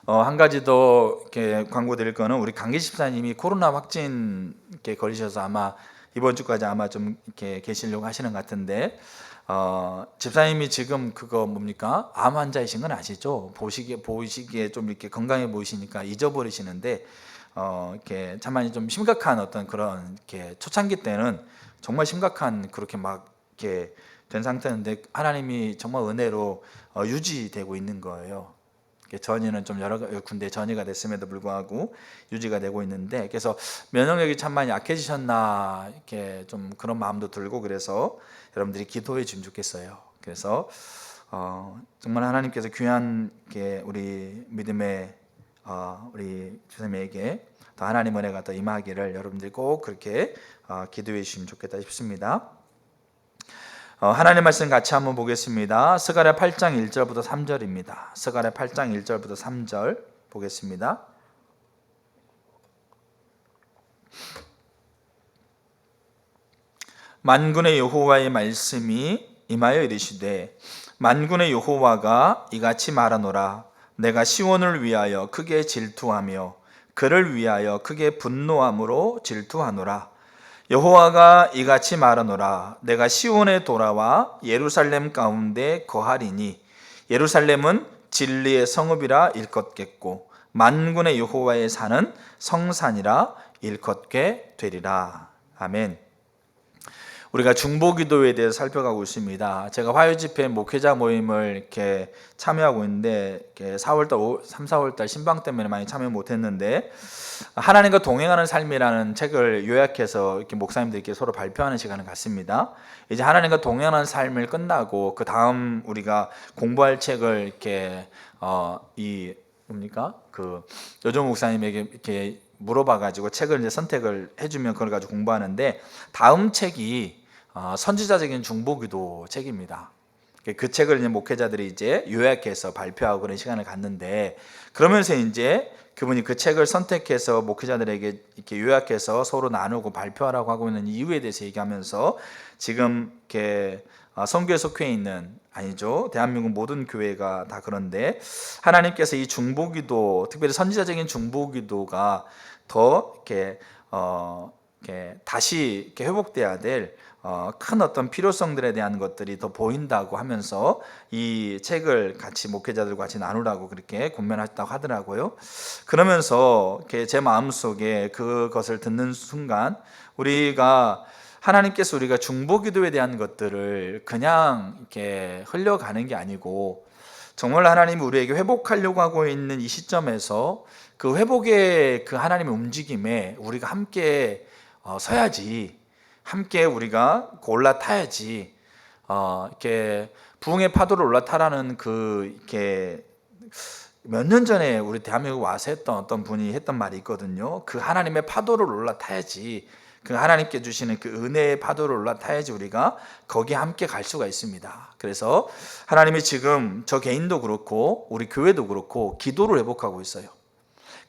한 가지 더 이렇게 광고 드릴 거는 우리 강기 집사님이 코로나 확진 이렇게 걸리셔서 아마 이번 주까지 아마 좀 이렇게 계시려고 하시는 것 같은데, 집사님이 지금 그거 뭡니까? 암 환자이신 건 아시죠? 보시기에 좀 이렇게 건강해 보이시니까 잊어버리시는데, 이렇게 참만이 좀 심각한 어떤 그런 이렇게 초창기 때는 정말 심각한 그렇게 막 이렇게 된 상태인데 하나님이 정말 은혜로 유지되고 있는 거예요. 전이는 좀 여러 군데 전이가 됐음에도 불구하고 유지가 되고 있는데, 그래서 면역력이 참 많이 약해지셨나 이렇게 좀 그런 마음도 들고, 그래서 여러분들이 기도해 주면 좋겠어요. 그래서 정말 하나님께서 귀한 우리 믿음의 우리 주님에게 더 하나님 은혜가 더 임하기를 여러분들이 꼭 그렇게 기도해 주시면 좋겠다 싶습니다. 하나님 말씀 같이 한번 보겠습니다. 스가랴 8장 1절부터 3절입니다. 스가랴 8장 1절부터 3절 보겠습니다. 만군의 여호와의 말씀이 임하여 이르시되, 만군의 여호와가 이같이 말하노라. 내가 시온을 위하여 크게 질투하며 그를 위하여 크게 분노함으로 질투하노라. 여호와가 이같이 말하노라. 내가 시온에 돌아와 예루살렘 가운데 거하리니 예루살렘은 진리의 성읍이라 일컫겠고 만군의 여호와의 산은 성산이라 일컫게 되리라. 아멘. 우리가 중보기도에 대해서 살펴가고 있습니다. 제가 화요집회 목회자 모임을 이렇게 참여하고 있는데, 4월달, 3, 4월달 신방 때문에 많이 참여 못했는데, 하나님과 동행하는 삶이라는 책을 요약해서 이렇게 목사님들께 서로 발표하는 시간을 갖습니다. 이제 하나님과 동행하는 삶을 끝나고 그 다음 우리가 공부할 책을 이렇게 여정 목사님에게 이렇게 물어봐가지고 책을 이제 선택을 해주면 그걸 가지고 공부하는데, 다음 책이 선지자적인 중보기도 책입니다. 그 책을 이제 목회자들이 이제 요약해서 발표하고 그런 시간을 갖는데, 그러면서 이제 그분이 그 책을 선택해서 목회자들에게 이렇게 요약해서 서로 나누고 발표하라고 하고 있는 이유에 대해서 얘기하면서, 지금 이렇게 선교에 속해 있는, 아니죠, 대한민국 모든 교회가 다 그런데 하나님께서 이 중보기도, 특별히 선지자적인 중보기도가 더 이렇게 다시 이렇게 회복돼야 될 큰 어떤 필요성들에 대한 것들이 더 보인다고 하면서 이 책을 같이 목회자들과 같이 나누라고 그렇게 권면하셨다고 하더라고요. 그러면서 제 마음속에 그것을 듣는 순간, 하나님께서 우리가 중보기도에 대한 것들을 그냥 이렇게 흘려가는 게 아니고, 정말 하나님이 우리에게 회복하려고 하고 있는 이 시점에서 그 회복의 그 하나님의 움직임에 우리가 함께 서야지, 함께 우리가 올라타야지. 이렇게 부흥의 파도를 올라타라는 이렇게 몇 년 전에 우리 대한민국 와서 했던 어떤 분이 했던 말이 있거든요. 그 하나님의 파도를 올라타야지, 그 하나님께 주시는 그 은혜의 파도를 올라타야지 우리가 거기에 함께 갈 수가 있습니다. 그래서 하나님이 지금 저 개인도 그렇고 우리 교회도 그렇고 기도를 회복하고 있어요.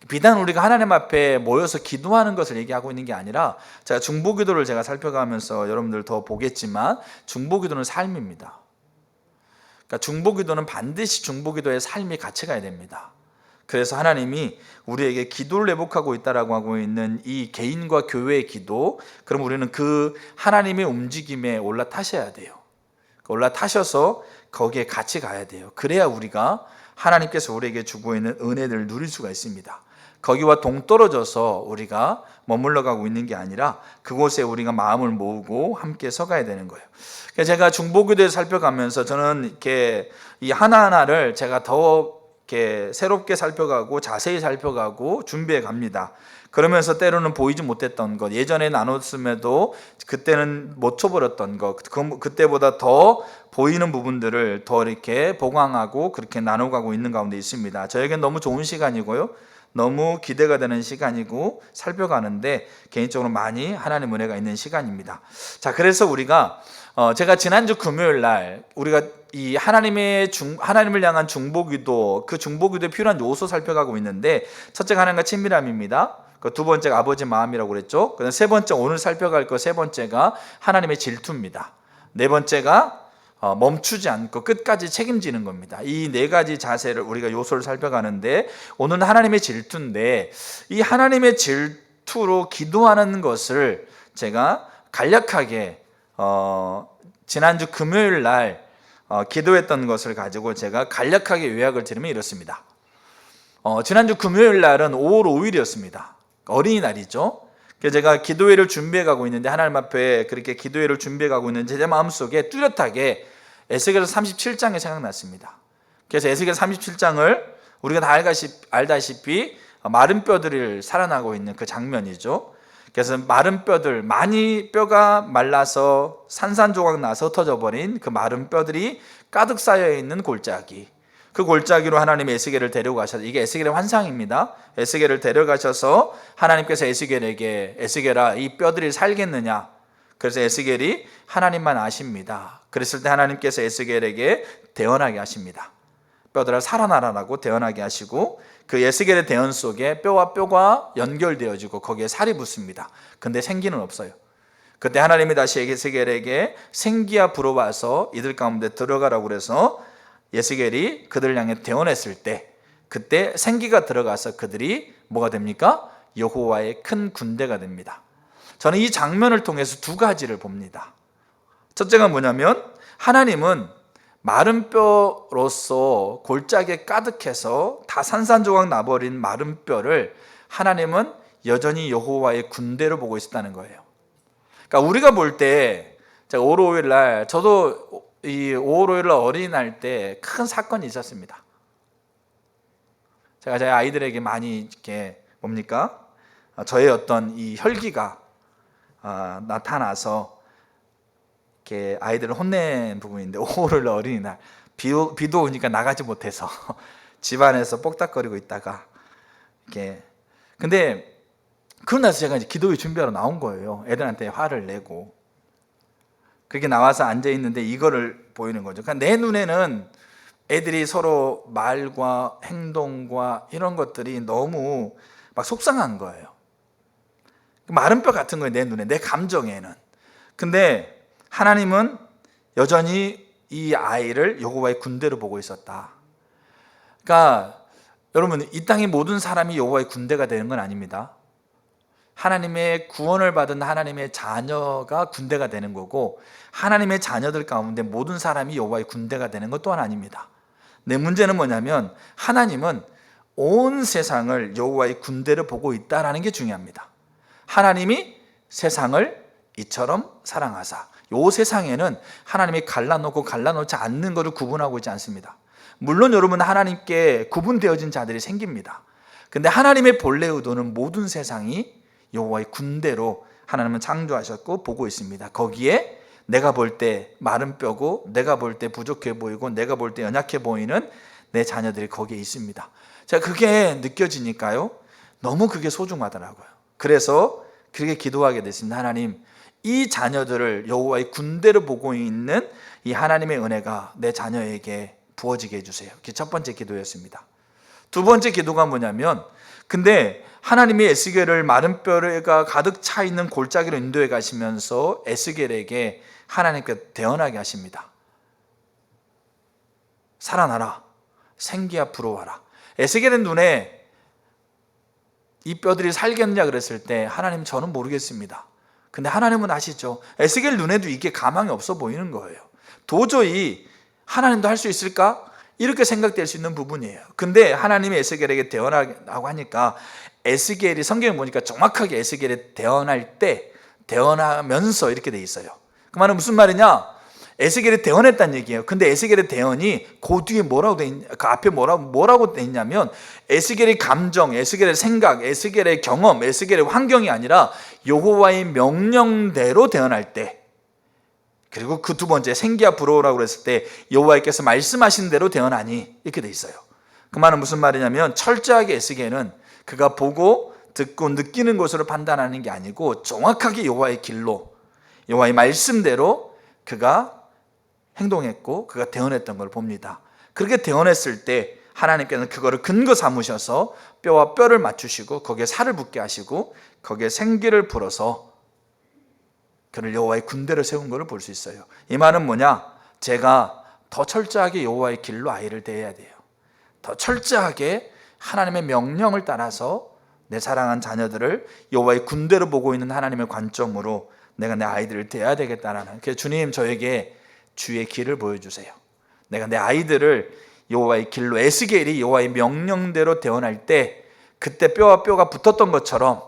비단 우리가 하나님 앞에 모여서 기도하는 것을 얘기하고 있는 게 아니라, 제가 중보기도를 제가 살펴가면서 여러분들 더 보겠지만, 중보기도는 삶입니다. 그러니까 중보기도는 반드시 중보기도의 삶이 같이 가야 됩니다. 그래서 하나님이 우리에게 기도를 회복하고 있다라고 하고 있는 이 개인과 교회의 기도, 그럼 우리는 그 하나님의 움직임에 올라타셔야 돼요. 올라타셔서 거기에 같이 가야 돼요. 그래야 우리가 하나님께서 우리에게 주고 있는 은혜를 누릴 수가 있습니다. 거기와 동떨어져서 우리가 머물러 가고 있는 게 아니라 그곳에 우리가 마음을 모으고 함께 서가야 되는 거예요. 제가 중보기도에 살펴가면서 저는 이렇게 이 하나하나를 제가 더 이렇게 새롭게 살펴가고 자세히 살펴가고 준비해 갑니다. 그러면서 때로는 보이지 못했던 것, 예전에 나눴음에도 그때는 못 쳐버렸던 것, 그때보다 더 보이는 부분들을 더 이렇게 보강하고 그렇게 나눠가고 있는 가운데 있습니다. 저에겐 너무 좋은 시간이고요, 너무 기대가 되는 시간이고 살펴가는데 개인적으로 많이 하나님의 은혜가 있는 시간입니다. 자, 그래서 우리가 제가 지난주 금요일 날 우리가 이 하나님을 향한 중보기도, 그 중보기도에 필요한 요소 살펴가고 있는데, 첫째가 하나님과 친밀함입니다. 두 번째가 아버지 마음이라고 그랬죠. 그다음 세 번째, 오늘 살펴갈 세 번째가 하나님의 질투입니다. 네 번째가 멈추지 않고 끝까지 책임지는 겁니다. 이 네 가지 자세를 우리가 요소를 살펴가는데, 오늘은 하나님의 질투인데, 이 하나님의 질투로 기도하는 것을 제가 간략하게 지난주 금요일 날 기도했던 것을 가지고 제가 간략하게 요약을 드리면 이렇습니다. 지난주 금요일 날은 5월 5일이었습니다. 어린이날이죠. 그래서 제가 기도회를 준비해 가고 있는데, 하나님 앞에 그렇게 기도회를 준비해 가고 있는데 제 마음속에 뚜렷하게 에스겔서 37장이 생각났습니다. 그래서 에스겔 37장을 우리가 다 알다시피 마른 뼈들을 살아나고 있는 그 장면이죠. 그래서 마른 뼈들, 많이 뼈가 말라서 산산조각 나서 흩어져 버린 그 마른 뼈들이 가득 쌓여 있는 골짜기, 그 골짜기로 하나님이 에스겔을 데려가셔서, 이게 에스겔의 환상입니다. 에스겔을 데려가셔서 하나님께서 에스겔에게, 에스겔아, 이 뼈들이 살겠느냐? 그래서 에스겔이 하나님만 아십니다. 그랬을 때 하나님께서 에스겔에게 대언하게 하십니다. 뼈들아 살아나라라고 대언하게 하시고, 그 에스겔의 대언 속에 뼈와 뼈가 연결되어지고 거기에 살이 붙습니다. 근데 생기는 없어요. 그때 하나님이 다시 에스겔에게 생기야 불어와서 이들 가운데 들어가라고 그래서 에스겔이 그들을 향해 대언했을 때, 그때 생기가 들어가서 그들이 뭐가 됩니까? 여호와의 큰 군대가 됩니다. 저는 이 장면을 통해서 두 가지를 봅니다. 첫째가 뭐냐면, 하나님은 마른 뼈로서 골짜기에 가득해서 다 산산조각 나버린 마른 뼈를 하나님은 여전히 여호와의 군대로 보고 있었다는 거예요. 그러니까 우리가 볼 때, 제가 5월 5일 날, 저도 이 5월 5일 날 어린이날 때 큰 사건이 있었습니다. 제가 제 아이들에게 많이 이렇게 뭡니까? 저의 어떤 이 혈기가 나타나서 이렇게 아이들을 혼낸 부분인데, 5월 어린이날 비도 오니까 나가지 못해서 집안에서 뽁닥거리고 있다가 이렇게, 근데 그러고 나서 제가 이제 기도회 준비하러 나온 거예요. 애들한테 화를 내고 그렇게 나와서 앉아 있는데 이거를 보이는 거죠. 그러니까 내 눈에는 애들이 서로 말과 행동과 이런 것들이 너무 막 속상한 거예요. 마른 뼈 같은 거예요, 내 눈에, 내 감정에는. 근데 하나님은 여전히 이 아이를 여호와의 군대로 보고 있었다. 그러니까 여러분, 이 땅의 모든 사람이 여호와의 군대가 되는 건 아닙니다. 하나님의 구원을 받은 하나님의 자녀가 군대가 되는 거고, 하나님의 자녀들 가운데 모든 사람이 여호와의 군대가 되는 것 또한 아닙니다. 내 문제는 뭐냐면, 하나님은 온 세상을 여호와의 군대로 보고 있다는 게 중요합니다. 하나님이 세상을 이처럼 사랑하사, 이 세상에는 하나님이 갈라놓고 갈라놓지 않는 것을 구분하고 있지 않습니다. 물론 여러분, 하나님께 구분되어진 자들이 생깁니다. 근데 하나님의 본래 의도는 모든 세상이 여호와의 군대로 하나님은 창조하셨고 보고 있습니다. 거기에 내가 볼 때 마른 뼈고, 내가 볼 때 부족해 보이고, 내가 볼 때 연약해 보이는 내 자녀들이 거기에 있습니다. 제가 그게 느껴지니까요, 너무 그게 소중하더라고요. 그래서 그렇게 기도하게 됐습니다. 하나님, 이 자녀들을 여호와의 군대로 보고 있는 이 하나님의 은혜가 내 자녀에게 부어지게 해주세요. 그게 첫 번째 기도였습니다. 두 번째 기도가 뭐냐면, 근데 하나님이 에스겔을 마른 뼈가 가득 차 있는 골짜기로 인도해 가시면서 에스겔에게 하나님께 대언하게 하십니다. 살아나라, 생기야 불어와라. 에스겔의 눈에 이 뼈들이 살겠느냐 그랬을 때, 하나님, 저는 모르겠습니다. 근데 하나님은 아시죠? 에스겔 눈에도 이게 가망이 없어 보이는 거예요. 도저히 하나님도 할 수 있을까? 이렇게 생각될 수 있는 부분이에요. 근데 하나님이 에스겔에게 대언하고 하니까, 에스겔이 성경에 보니까 정확하게 에스겔에 대언할 때 대언하면서 이렇게 돼 있어요. 그 말은 무슨 말이냐? 에스겔이 대언했다는 얘기예요. 근데 에스겔의 대언이 그 뒤에 뭐라고 돼 있냐, 그 앞에 뭐라고 돼 있냐면, 에스겔의 감정, 에스겔의 생각, 에스겔의 경험, 에스겔의 환경이 아니라 여호와의 명령대로 대언할 때, 그리고 그 두 번째 생기야 불어오라고 그랬을 때 여호와께서 말씀하신 대로 대언하니, 이렇게 돼 있어요. 그 말은 무슨 말이냐면, 철저하게 에스겔은 그가 보고 듣고 느끼는 것으로 판단하는 게 아니고, 정확하게 여호와의 길로, 여호와의 말씀대로 그가 행동했고 그가 대언했던 걸 봅니다. 그렇게 대언했을 때 하나님께서는 그거를 근거 삼으셔서 뼈와 뼈를 맞추시고 거기에 살을 붙게 하시고 거기에 생기를 불어서 그를 여호와의 군대로 세운 것을 볼 수 있어요. 이 말은 뭐냐? 제가 더 철저하게 여호와의 길로 아이를 대해야 돼요. 더 철저하게 하나님의 명령을 따라서 내 사랑한 자녀들을 여호와의 군대로 보고 있는 하나님의 관점으로 내가 내 아이들을 대해야 되겠다라는, 그래서 주님 저에게 주의 길을 보여주세요. 내가 내 아이들을 여호와의 길로, 에스겔이 여호와의 명령대로 대원할 때 그때 뼈와 뼈가 붙었던 것처럼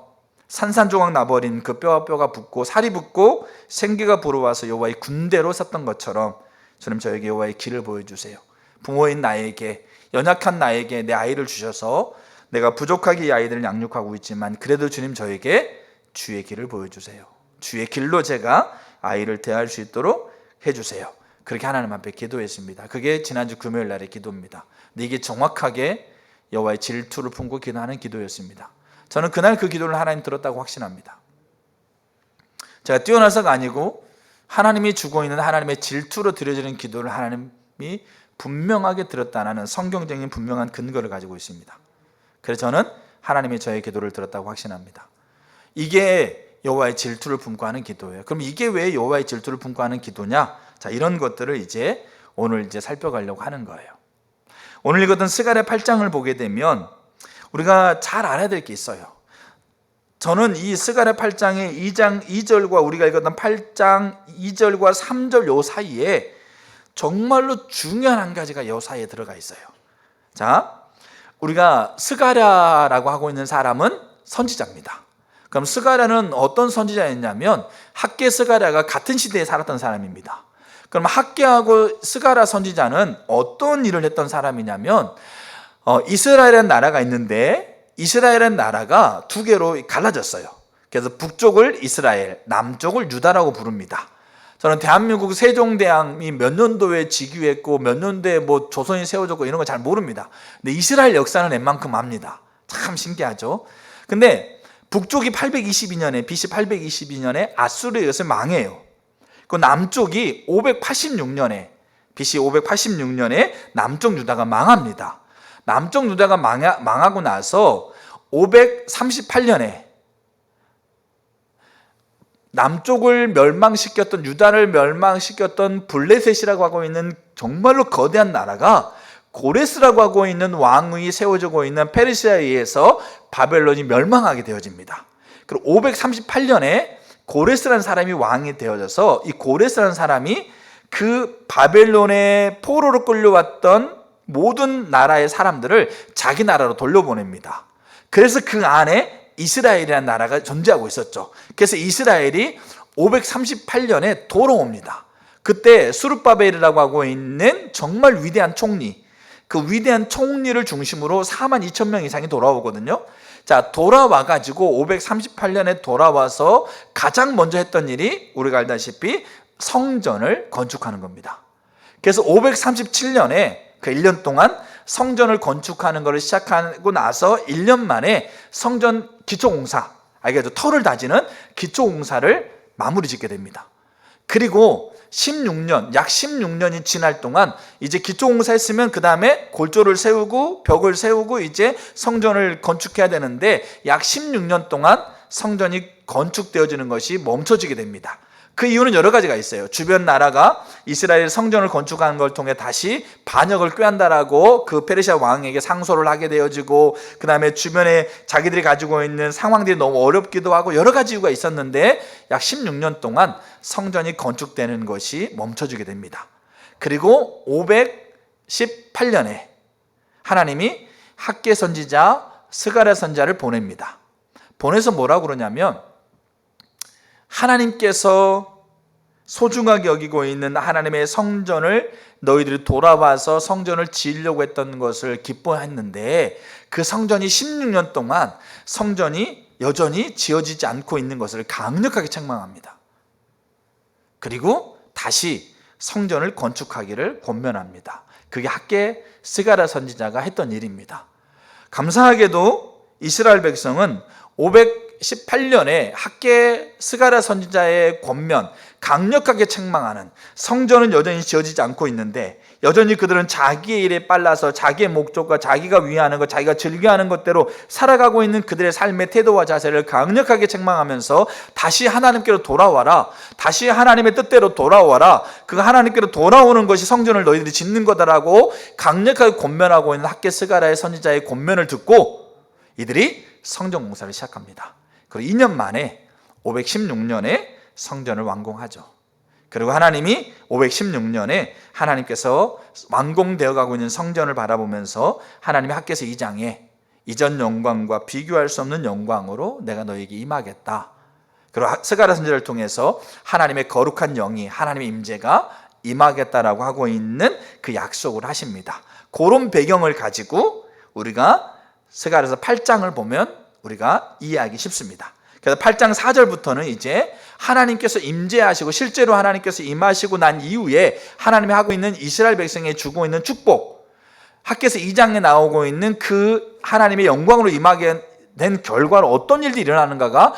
산산조각 나버린 그 뼈와 뼈가 붙고 살이 붙고 생기가 불어와서 여호와의 군대로 섰던 것처럼 주님 저에게 여호와의 길을 보여주세요. 부모인 나에게, 연약한 나에게 내 아이를 주셔서 내가 부족하게 이 아이들을 양육하고 있지만 그래도 주님 저에게 주의 길을 보여주세요. 주의 길로 제가 아이를 대할 수 있도록 해주세요. 그렇게 하나님 앞에 기도했습니다. 그게 지난주 금요일 날의 기도입니다. 근데 이게 정확하게 여호와의 질투를 품고 기도하는 기도였습니다. 저는 그날 그 기도를 하나님 들었다고 확신합니다. 제가 뛰어나서가 아니고 하나님이 주고 있는 하나님의 질투로 드려지는 기도를 하나님이 분명하게 들었다는 성경적인 분명한 근거를 가지고 있습니다. 그래서 저는 하나님이 저의 기도를 들었다고 확신합니다. 이게 여호와의 질투를 품고 하는 기도예요. 그럼 이게 왜 여호와의 질투를 품고 하는 기도냐? 자, 이런 것들을 오늘 살펴가려고 하는 거예요. 오늘 읽었던 스가랴 8장을 보게 되면 우리가 잘 알아야 될 게 있어요. 저는 이 스가랴 8장의 2장 2절과 우리가 읽었던 8장 2절과 3절 요 사이에 정말로 중요한 한 가지가 요 사이에 들어가 있어요. 자, 우리가 스가랴라고 하고 있는 사람은 선지자입니다. 그럼 스가랴는 어떤 선지자였냐면 학개 스가랴가 같은 시대에 살았던 사람입니다. 그럼 학개하고 스가랴 선지자는 어떤 일을 했던 사람이냐면 이스라엘이라는 나라가 있는데 이스라엘이라는 나라가 두 개로 갈라졌어요. 그래서 북쪽을 이스라엘, 남쪽을 유다라고 부릅니다. 저는 대한민국 세종대왕이 몇 년도에 즉위했고 몇 년도에 조선이 세워졌고 이런 거 잘 모릅니다. 근데 이스라엘 역사는 웬만큼 압니다. 참 신기하죠. 근데 북쪽이 822년에 BC 822년에 아수르에 의해서 망해요. 그 남쪽이 586년에 BC 586년에 남쪽 유다가 망합니다. 남쪽 유다가 망하고 나서 538년에 남쪽을 멸망시켰던, 유다를 멸망시켰던 블레셋이라고 하고 있는 정말로 거대한 나라가 고레스라고 하고 있는 왕이 세워지고 있는 페르시아에 의해서 바벨론이 멸망하게 되어집니다. 그리고 538년에 고레스라는 사람이 왕이 되어져서 이 고레스라는 사람이 그 바벨론의 포로로 끌려왔던 모든 나라의 사람들을 자기 나라로 돌려보냅니다. 그래서 그 안에 이스라엘이라는 나라가 존재하고 있었죠. 그래서 이스라엘이 538년에 돌아옵니다. 그때 수르바벨이라고 하고 있는 정말 위대한 총리, 그 위대한 총리를 중심으로 42,000명 이상이 돌아오거든요. 자, 돌아와가지고 538년에 돌아와서 가장 먼저 했던 일이 우리가 알다시피 성전을 건축하는 겁니다. 그래서 537년에 그 1년 동안 성전을 건축하는 것을 시작하고 나서 1년 만에 성전 기초공사, 터를 다지는 기초공사를 마무리 짓게 됩니다. 그리고 16년, 약 16년이 지날 동안 이제 기초공사 했으면 그 다음에 골조를 세우고 벽을 세우고 이제 성전을 건축해야 되는데 약 16년 동안 성전이 건축되어지는 것이 멈춰지게 됩니다. 그 이유는 여러 가지가 있어요. 주변 나라가 이스라엘 성전을 건축하는 걸 통해 다시 반역을 꾀한다라고 그 페르시아 왕에게 상소를 하게 되어지고, 그 다음에 주변에 자기들이 가지고 있는 상황들이 너무 어렵기도 하고 여러 가지 이유가 있었는데 약 16년 동안 성전이 건축되는 것이 멈춰지게 됩니다. 그리고 518년에 하나님이 학개 선지자 스가랴 선지자를 보냅니다. 보내서 뭐라고 그러냐면, 하나님께서 소중하게 여기고 있는 하나님의 성전을 너희들이 돌아와서 성전을 지으려고 했던 것을 기뻐했는데 그 성전이 16년 동안 성전이 여전히 지어지지 않고 있는 것을 강력하게 책망합니다. 그리고 다시 성전을 건축하기를 권면합니다. 그게 학개 스가랴 선지자가 했던 일입니다. 감사하게도 이스라엘 백성은 518년에 학개 스가랴 선지자의 권면, 강력하게 책망하는, 성전은 여전히 지어지지 않고 있는데 여전히 그들은 자기의 일에 빨라서 자기의 목적과 자기가 위하는 것, 자기가 즐겨하는 것대로 살아가고 있는 그들의 삶의 태도와 자세를 강력하게 책망하면서 다시 하나님께로 돌아와라, 다시 하나님의 뜻대로 돌아와라, 그 하나님께로 돌아오는 것이 성전을 너희들이 짓는 거다라고 강력하게 권면하고 있는 학개 스가랴의 선지자의 권면을 듣고 이들이 성전 공사를 시작합니다. 그리고 2년 만에 516년에 성전을 완공하죠. 그리고 하나님이 516년에 하나님께서 완공되어 가고 있는 성전을 바라보면서 하나님이 학개서 2장에 이전 영광과 비교할 수 없는 영광으로 내가 너에게 임하겠다. 그리고 스가랴 선지자를 통해서 하나님의 거룩한 영이, 하나님의 임재가 임하겠다라고 하고 있는 그 약속을 하십니다. 그런 배경을 가지고 우리가 스가랴서 8장을 보면 우리가 이해하기 쉽습니다. 그래서 8장 4절부터는 이제 하나님께서 임재하시고 실제로 하나님께서 임하시고 난 이후에 하나님이 하고 있는 이스라엘 백성에 주고 있는 축복, 학개서 2장에 나오고 있는 그 하나님의 영광으로 임하게 된 결과로 어떤 일들이 일어나는가가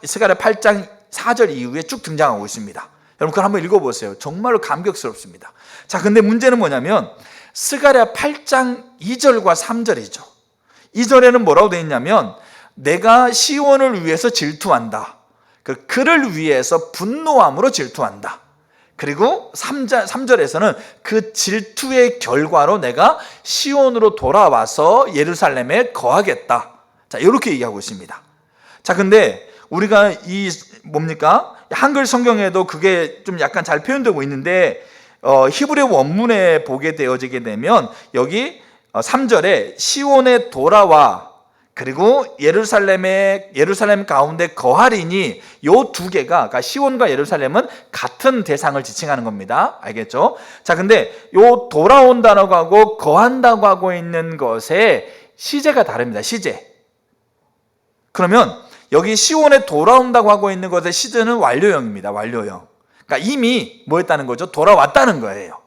스가랴 8장 4절 이후에 쭉 등장하고 있습니다. 여러분 그걸 한번 읽어보세요. 정말로 감격스럽습니다. 자, 근데 문제는 뭐냐면 스가랴 8장 2절과 3절이죠. 2절에는 뭐라고 되어 있냐면 내가 시온을 위해서 질투한다. 그를 위해서 분노함으로 질투한다. 그리고 3절에서는 그 질투의 결과로 내가 시온으로 돌아와서 예루살렘에 거하겠다. 자, 이렇게 얘기하고 있습니다. 자, 근데 우리가 한글 성경에도 그게 좀 약간 잘 표현되고 있는데 히브리 원문에 보게 되어지게 되면 여기 3절에 시온에 돌아와 그리고 예루살렘 가운데 거하리니 요 두 개가, 그러니까 시온과 예루살렘은 같은 대상을 지칭하는 겁니다. 알겠죠? 자, 근데 요 돌아온다고 하고 거한다고 하고 있는 것의 시제가 다릅니다. 시제. 그러면 여기 시온에 돌아온다고 하고 있는 것의 시제는 완료형입니다. 완료형. 그러니까 이미 뭐 했다는 거죠? 돌아왔다는 거예요.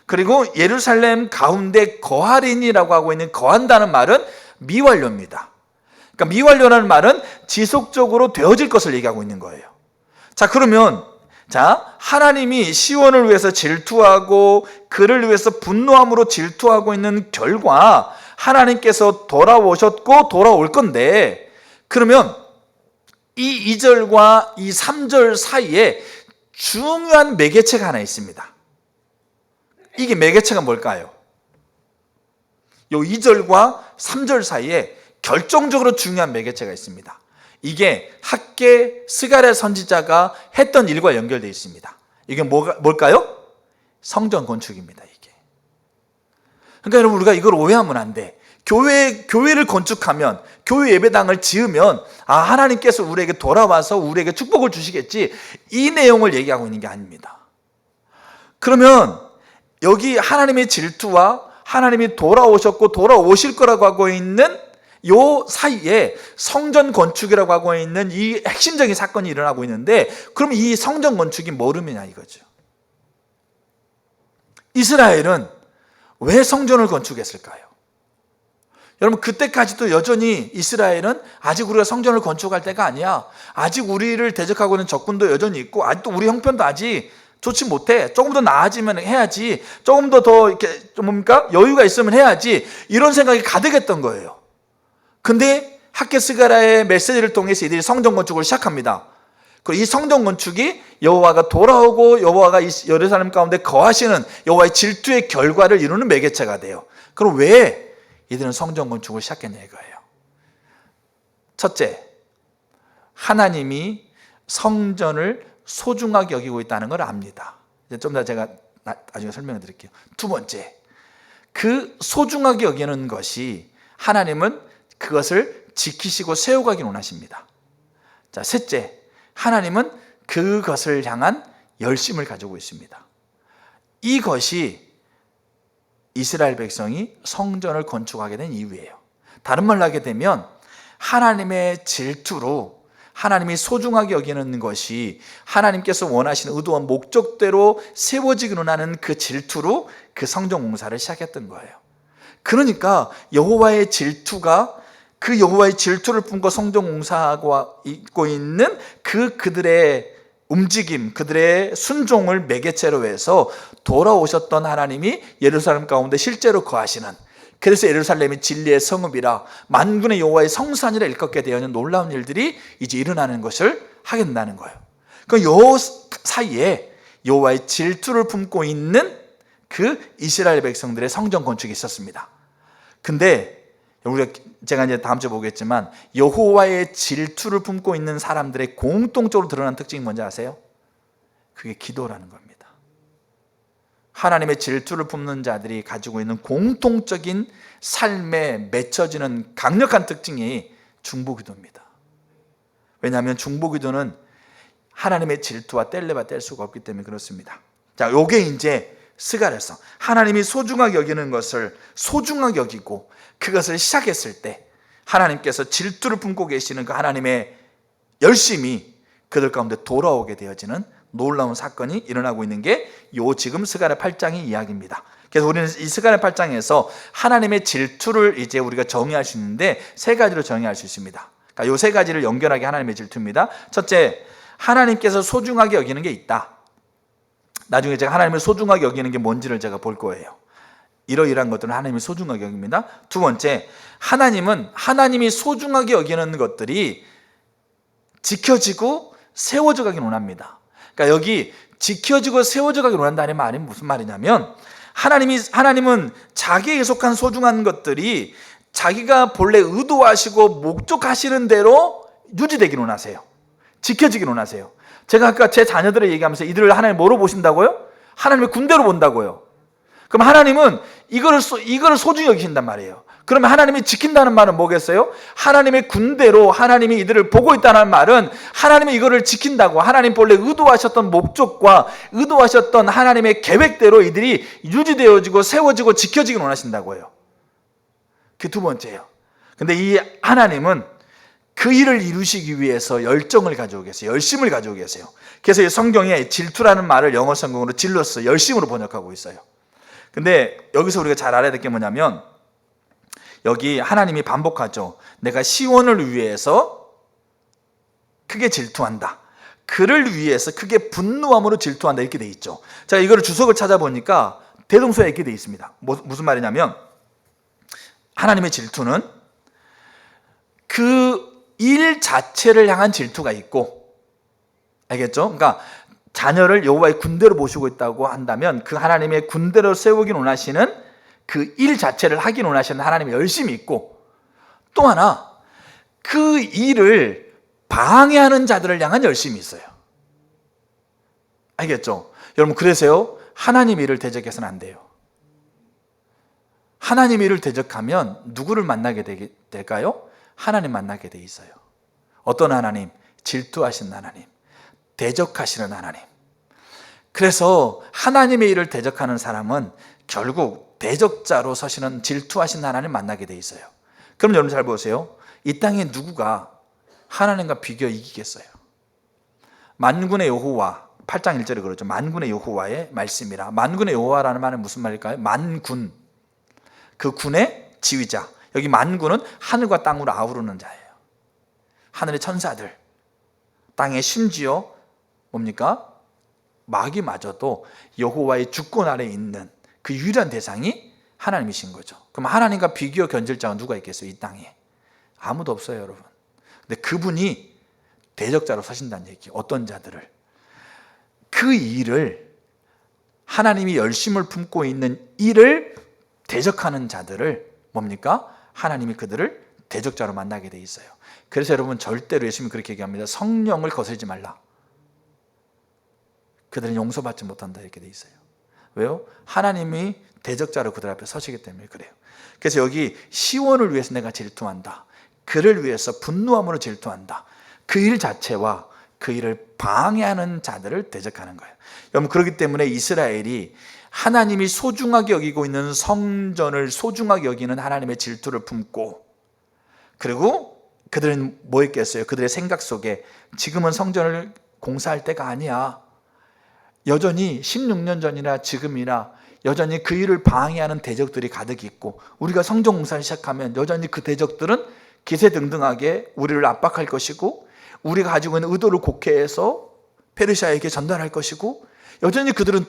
그리고 예루살렘 가운데 거하리니라고 하고 있는 거한다는 말은 미완료입니다. 그러니까 미완료라는 말은 지속적으로 되어질 것을 얘기하고 있는 거예요. 자, 그러면 하나님이 시온을 위해서 질투하고 그를 위해서 분노함으로 질투하고 있는 결과 하나님께서 돌아오셨고 돌아올 건데, 그러면 이 2절과 이 3절 사이에 중요한 매개체가 하나 있습니다. 이게 매개체가 뭘까요? 요 2절과 3절 사이에 결정적으로 중요한 매개체가 있습니다. 이게 학개 스가랴 선지자가 했던 일과 연결되어 있습니다. 이게 뭘까요? 성전 건축입니다. 이게. 그러니까 여러분 우리가 이걸 오해하면 안 돼. 교회를 건축하면, 교회 예배당을 지으면 하나님께서 우리에게 돌아와서 우리에게 축복을 주시겠지, 이 내용을 얘기하고 있는 게 아닙니다. 그러면 여기 하나님의 질투와 하나님이 돌아오셨고 돌아오실 거라고 하고 있는 요 사이에 성전 건축이라고 하고 있는 이 핵심적인 사건이 일어나고 있는데, 그럼 이 성전 건축이 뭐 의미냐 이거죠. 이스라엘은 왜 성전을 건축했을까요? 여러분 그때까지도 여전히 이스라엘은 아직 우리가 성전을 건축할 때가 아니야, 아직 우리를 대적하고 있는 적군도 여전히 있고 아직도 우리 형편도 아직 좋지 못해, 조금 더 나아지면 해야지, 조금 더 이렇게 여유가 있으면 해야지, 이런 생각이 가득했던 거예요. 근데 학개 스가랴의 메시지를 통해서 이들이 성전 건축을 시작합니다. 그리고 이 성전 건축이 여호와가 돌아오고 여호와가 예루살렘 가운데 거하시는 여호와의 질투의 결과를 이루는 매개체가 돼요. 그럼 왜 이들은 성전 건축을 시작했냐 이거예요. 첫째, 하나님이 성전을 소중하게 여기고 있다는 걸 압니다. 좀 더 제가 나중에 설명해 드릴게요. 두 번째, 그 소중하게 여기는 것이 하나님은 그것을 지키시고 세워가길 원하십니다. 자, 셋째, 하나님은 그것을 향한 열심을 가지고 있습니다. 이것이 이스라엘 백성이 성전을 건축하게 된 이유예요. 다른 말로 하게 되면 하나님의 질투로 하나님이 소중하게 여기는 것이 하나님께서 원하시는 의도와 목적대로 세워지기로 하는 그 질투로 그 성전 공사를 시작했던 거예요. 그러니까 여호와의 질투가, 그 여호와의 질투를 품고 성전 공사하고 있고 있는 그들의 움직임, 그들의 순종을 매개체로 해서 돌아오셨던 하나님이 예루살렘 가운데 실제로 거하시는, 그래서 예루살렘이 진리의 성읍이라 만군의 여호와의 성산이라 일컫게 되어있는 놀라운 일들이 이제 일어나는 것을 하게 된다는 거예요. 그 요 사이에 여호와의 질투를 품고 있는 그 이스라엘 백성들의 성전 건축이 있었습니다. 근데 우리가 제가 이제 다음 주에 보겠지만 여호와의 질투를 품고 있는 사람들의 공통적으로 드러난 특징이 뭔지 아세요? 그게 기도라는 겁니다. 하나님의 질투를 품는 자들이 가지고 있는 공통적인 삶에 맺혀지는 강력한 특징이 중보기도입니다. 왜냐하면 중보기도는 하나님의 질투와 뗄래야 뗄 수가 없기 때문에 그렇습니다. 자, 요게 이제 스가랴서, 하나님이 소중하게 여기는 것을 소중하게 여기고 그것을 시작했을 때 하나님께서 질투를 품고 계시는 그 하나님의 열심이 그들 가운데 돌아오게 되어지는 놀라운 사건이 일어나고 있는 게 요 지금 스가랴 8장의 이야기입니다. 그래서 우리는 이 스가랴 8장에서 하나님의 질투를 이제 우리가 정의할 수 있는데 세 가지로 정의할 수 있습니다. 그러니까 요 세 가지를 연결하게 하나님의 질투입니다. 첫째, 하나님께서 소중하게 여기는 게 있다. 나중에 제가 하나님을 소중하게 여기는 게 뭔지를 제가 볼 거예요. 이러이러한 것들은 하나님이 소중하게 여깁니다. 두 번째, 하나님은 하나님이 소중하게 여기는 것들이 지켜지고 세워져 가길 원합니다. 그러니까 여기 지켜지고 세워져 가길 원한다는 말이 무슨 말이냐면 하나님은 자기에게 속한 소중한 것들이 자기가 본래 의도하시고 목적하시는 대로 유지되길 원하세요. 지켜지길 원하세요. 제가 아까 제 자녀들을 얘기하면서 이들을 하나님 뭐로 보신다고요? 하나님의 군대로 본다고요. 그럼 하나님은 이거를 소중히 여기신단 말이에요. 그러면 하나님이 지킨다는 말은 뭐겠어요? 하나님의 군대로 하나님이 이들을 보고 있다는 말은 하나님이 이거를 지킨다고, 하나님 본래 의도하셨던 목적과 의도하셨던 하나님의 계획대로 이들이 유지되어지고 세워지고 지켜지길 원하신다고요. 그게 두 번째예요. 근데 이 하나님은 그 일을 이루시기 위해서 열정을 가지고 계세요. 열심을 가지고 계세요. 그래서 이 성경에 질투라는 말을 영어 성경으로 질러서 열심으로 번역하고 있어요. 근데 여기서 우리가 잘 알아야 될 게 뭐냐면 여기 하나님이 반복하죠. 내가 시온을 위해서 크게 질투한다. 그를 위해서 크게 분노함으로 질투한다. 이렇게 돼 있죠. 제가 이거를 주석을 찾아보니까 대동소에 이렇게 돼 있습니다. 무슨 말이냐면 하나님의 질투는 그 일 자체를 향한 질투가 있고, 알겠죠? 그러니까 자녀를 여호와의 군대로 모시고 있다고 한다면 그 하나님의 군대로 세우긴 원하시는 그 일 자체를 하긴 원하시는 하나님의 열심이 있고, 또 하나 그 일을 방해하는 자들을 향한 열심이 있어요. 알겠죠? 여러분, 그래서요, 하나님 일을 대적해서는 안 돼요. 하나님 일을 대적하면 누구를 만나게 될까요? 하나님 만나게 돼 있어요. 어떤 하나님? 질투하시는 하나님, 대적하시는 하나님. 그래서 하나님의 일을 대적하는 사람은 결국 대적자로 서시는 질투하시는 하나님 만나게 돼 있어요. 그럼 여러분 잘 보세요. 이 땅에 누구가 하나님과 비교 이기겠어요? 만군의 여호와, 8장 1절에 그러죠. 만군의 여호와의 말씀이라. 만군의 여호와라는 말은 무슨 말일까요? 만군, 그 군의 지휘자. 여기 만군은 하늘과 땅으로 아우르는 자예요. 하늘의 천사들, 땅에 심지어 뭡니까? 마귀마저도 여호와의 주권 아래에 있는 그 유일한 대상이 하나님이신 거죠. 그럼 하나님과 비교 견질 자가 누가 있겠어요? 이 땅에 아무도 없어요, 여러분. 근데 그분이 대적자로 서신다는 얘기예요. 어떤 자들을, 그 일을, 하나님이 열심을 품고 있는 일을 대적하는 자들을 뭡니까? 하나님이 그들을 대적자로 만나게 돼 있어요. 그래서 여러분 절대로 예수님이 그렇게 얘기합니다. 성령을 거스르지 말라. 그들은 용서받지 못한다, 이렇게 돼 있어요. 왜요? 하나님이 대적자로 그들 앞에 서시기 때문에 그래요. 그래서 여기 시온을 위해서 내가 질투한다, 그를 위해서 분노함으로 질투한다, 그 일 자체와 그 일을 방해하는 자들을 대적하는 거예요. 여러분, 그렇기 때문에 이스라엘이 하나님이 소중하게 여기고 있는 성전을 소중하게 여기는 하나님의 질투를 품고, 그리고 그들은 뭐 했겠어요? 그들의 생각 속에 지금은 성전을 공사할 때가 아니야, 여전히 16년 전이나 지금이나 여전히 그 일을 방해하는 대적들이 가득 있고, 우리가 성전 공사를 시작하면 여전히 그 대적들은 기세등등하게 우리를 압박할 것이고, 우리가 가지고 있는 의도를 곡해해서 페르시아에게 전달할 것이고, 여전히 그들은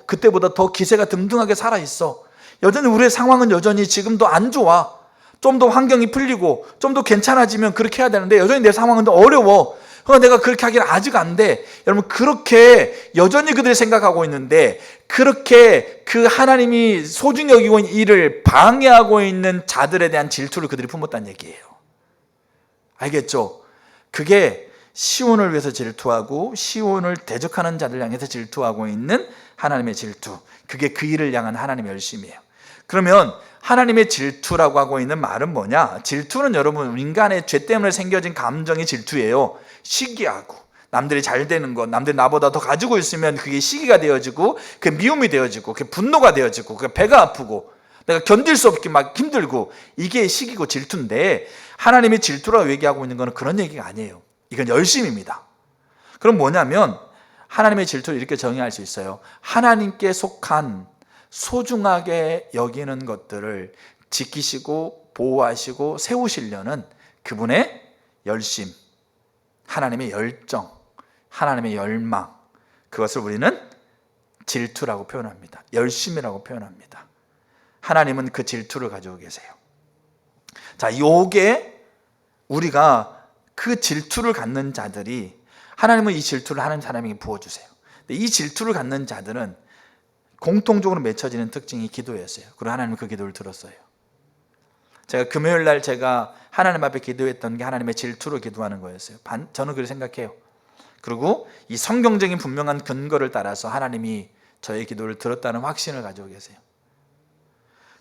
그때보다 더 기세가 등등하게 살아있어. 여전히 우리의 상황은 여전히 지금도 안 좋아. 좀 더 환경이 풀리고 좀 더 괜찮아지면 그렇게 해야 되는데 여전히 내 상황은 더 어려워. 내가 그렇게 하기는 아직 안 돼. 여러분, 그렇게 여전히 그들이 생각하고 있는데, 그렇게 그 하나님이 소중히 여기고 있는 일을 방해하고 있는 자들에 대한 질투를 그들이 품었다는 얘기예요. 알겠죠? 그게 시온을 위해서 질투하고 시온을 대적하는 자들 향해서 질투하고 있는 하나님의 질투, 그게 그 일을 향한 하나님의 열심이에요. 그러면 하나님의 질투라고 하고 있는 말은 뭐냐? 질투는 여러분, 인간의 죄 때문에 생겨진 감정이 질투예요. 시기하고, 남들이 잘 되는 것, 남들이 나보다 더 가지고 있으면 그게 시기가 되어지고, 그게 미움이 되어지고, 그게 분노가 되어지고, 그게 배가 아프고, 내가 견딜 수 없게 막 힘들고, 이게 시기고 질투인데, 하나님의 질투라고 얘기하고 있는 것은 그런 얘기가 아니에요. 이건 열심입니다. 그럼 뭐냐면, 하나님의 질투를 이렇게 정의할 수 있어요. 하나님께 속한 소중하게 여기는 것들을 지키시고 보호하시고 세우시려는 그분의 열심, 하나님의 열정, 하나님의 열망, 그것을 우리는 질투라고 표현합니다. 열심이라고 표현합니다. 하나님은 그 질투를 가지고 계세요. 자, 요게 우리가 그 질투를 갖는 자들이, 하나님은 이 질투를 하나님 사람에게 부어주세요. 근데 이 질투를 갖는 자들은 공통적으로 맺혀지는 특징이 기도였어요. 그리고 하나님은 그 기도를 들었어요. 제가 금요일 날 제가 하나님 앞에 기도했던 게 하나님의 질투로 기도하는 거였어요. 저는 그렇게 생각해요. 그리고 이 성경적인 분명한 근거를 따라서 하나님이 저의 기도를 들었다는 확신을 가지고 계세요.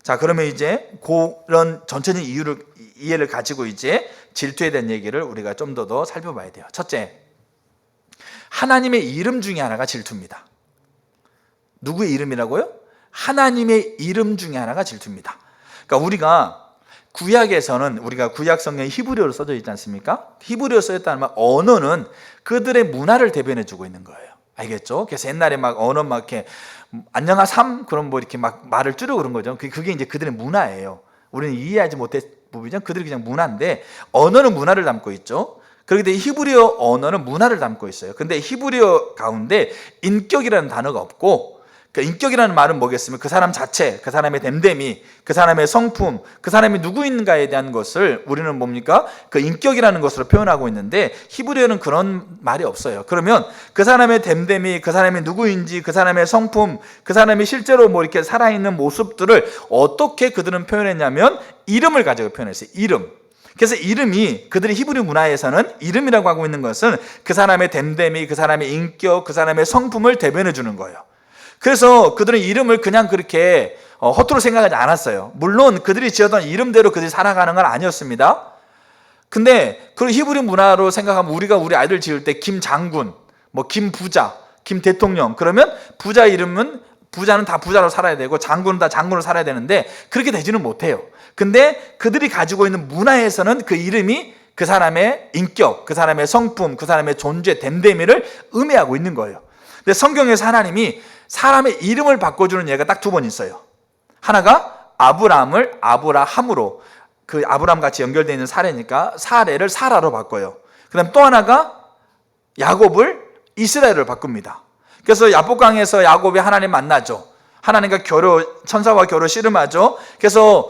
자, 그러면 이제 그런 전체적인 이해를 가지고 이제 질투에 대한 얘기를 우리가 좀 더 살펴봐야 돼요. 첫째, 하나님의 이름 중에 하나가 질투입니다. 누구의 이름이라고요? 하나님의 이름 중에 하나가 질투입니다. 그러니까 우리가 구약에서는, 우리가 구약 성경에 히브리어로 써져 있지 않습니까? 히브리어로 써졌다는 말, 언어는 그들의 문화를 대변해 주고 있는 거예요. 알겠죠? 그래서 옛날에 막 언어 막 이렇게 안녕하삼, 그럼 뭐 이렇게 막 말을 줄여 그런 거죠. 그게 이제 그들의 문화예요. 우리는 이해하지 못했 부분이죠. 그들이 그냥 문화인데, 언어는 문화를 담고 있죠. 그렇기 때문에 히브리어 언어는 문화를 담고 있어요. 근데 히브리어 가운데 인격이라는 단어가 없고, 그 인격이라는 말은 뭐겠으면 그 사람 자체, 그 사람의 됨됨이, 그 사람의 성품, 그 사람이 누구인가에 대한 것을 우리는 뭡니까? 그 인격이라는 것으로 표현하고 있는데, 히브리어는 그런 말이 없어요. 그러면 그 사람의 됨됨이, 그 사람이 누구인지, 그 사람의 성품, 그 사람이 실제로 뭐 이렇게 살아있는 모습들을 어떻게 그들은 표현했냐면 이름을 가지고 표현했어요. 이름. 그래서 이름이, 그들의 히브리 문화에서는 이름이라고 하고 있는 것은 그 사람의 됨됨이, 그 사람의 인격, 그 사람의 성품을 대변해 주는 거예요. 그래서 그들은 이름을 그냥 그렇게 허투루 생각하지 않았어요. 물론 그들이 지었던 이름대로 그들이 살아가는 건 아니었습니다. 근데 그 히브리 문화로 생각하면, 우리가 우리 아이들 지을 때 김 장군, 뭐 김 부자, 김 대통령, 그러면 부자 이름은, 부자는 다 부자로 살아야 되고 장군은 다 장군으로 살아야 되는데, 그렇게 되지는 못해요. 근데 그들이 가지고 있는 문화에서는 그 이름이 그 사람의 인격, 그 사람의 성품, 그 사람의 존재, 됨됨이를 의미하고 있는 거예요. 근데 성경에서 하나님이 사람의 이름을 바꿔주는 예가 딱 두 번 있어요. 하나가 아브라함을 아브라함으로, 그 아브라함 같이 연결되어 있는 사례니까 사례를 사라로 바꿔요. 그 다음 또 하나가 야곱을 이스라엘을 바꿉니다. 그래서 야복강에서 야곱이 하나님 만나죠. 하나님과 천사와 겨루 씨름하죠. 그래서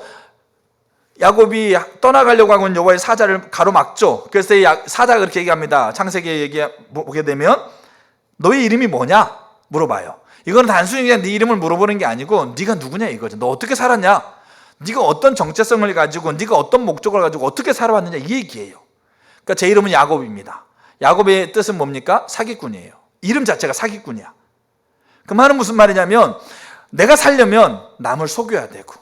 야곱이 떠나가려고 하고 있는 여호와의 사자를 가로막죠. 그래서 사자가 그렇게 얘기합니다. 창세기에 보게 되면 너의 이름이 뭐냐? 물어봐요. 이건 단순히 그냥 네 이름을 물어보는 게 아니고 네가 누구냐 이거죠. 너 어떻게 살았냐? 네가 어떤 정체성을 가지고, 네가 어떤 목적을 가지고 어떻게 살아왔느냐, 이 얘기예요. 그러니까 제 이름은 야곱입니다. 야곱의 뜻은 뭡니까? 사기꾼이에요. 이름 자체가 사기꾼이야. 그 말은 무슨 말이냐면, 내가 살려면 남을 속여야 되고,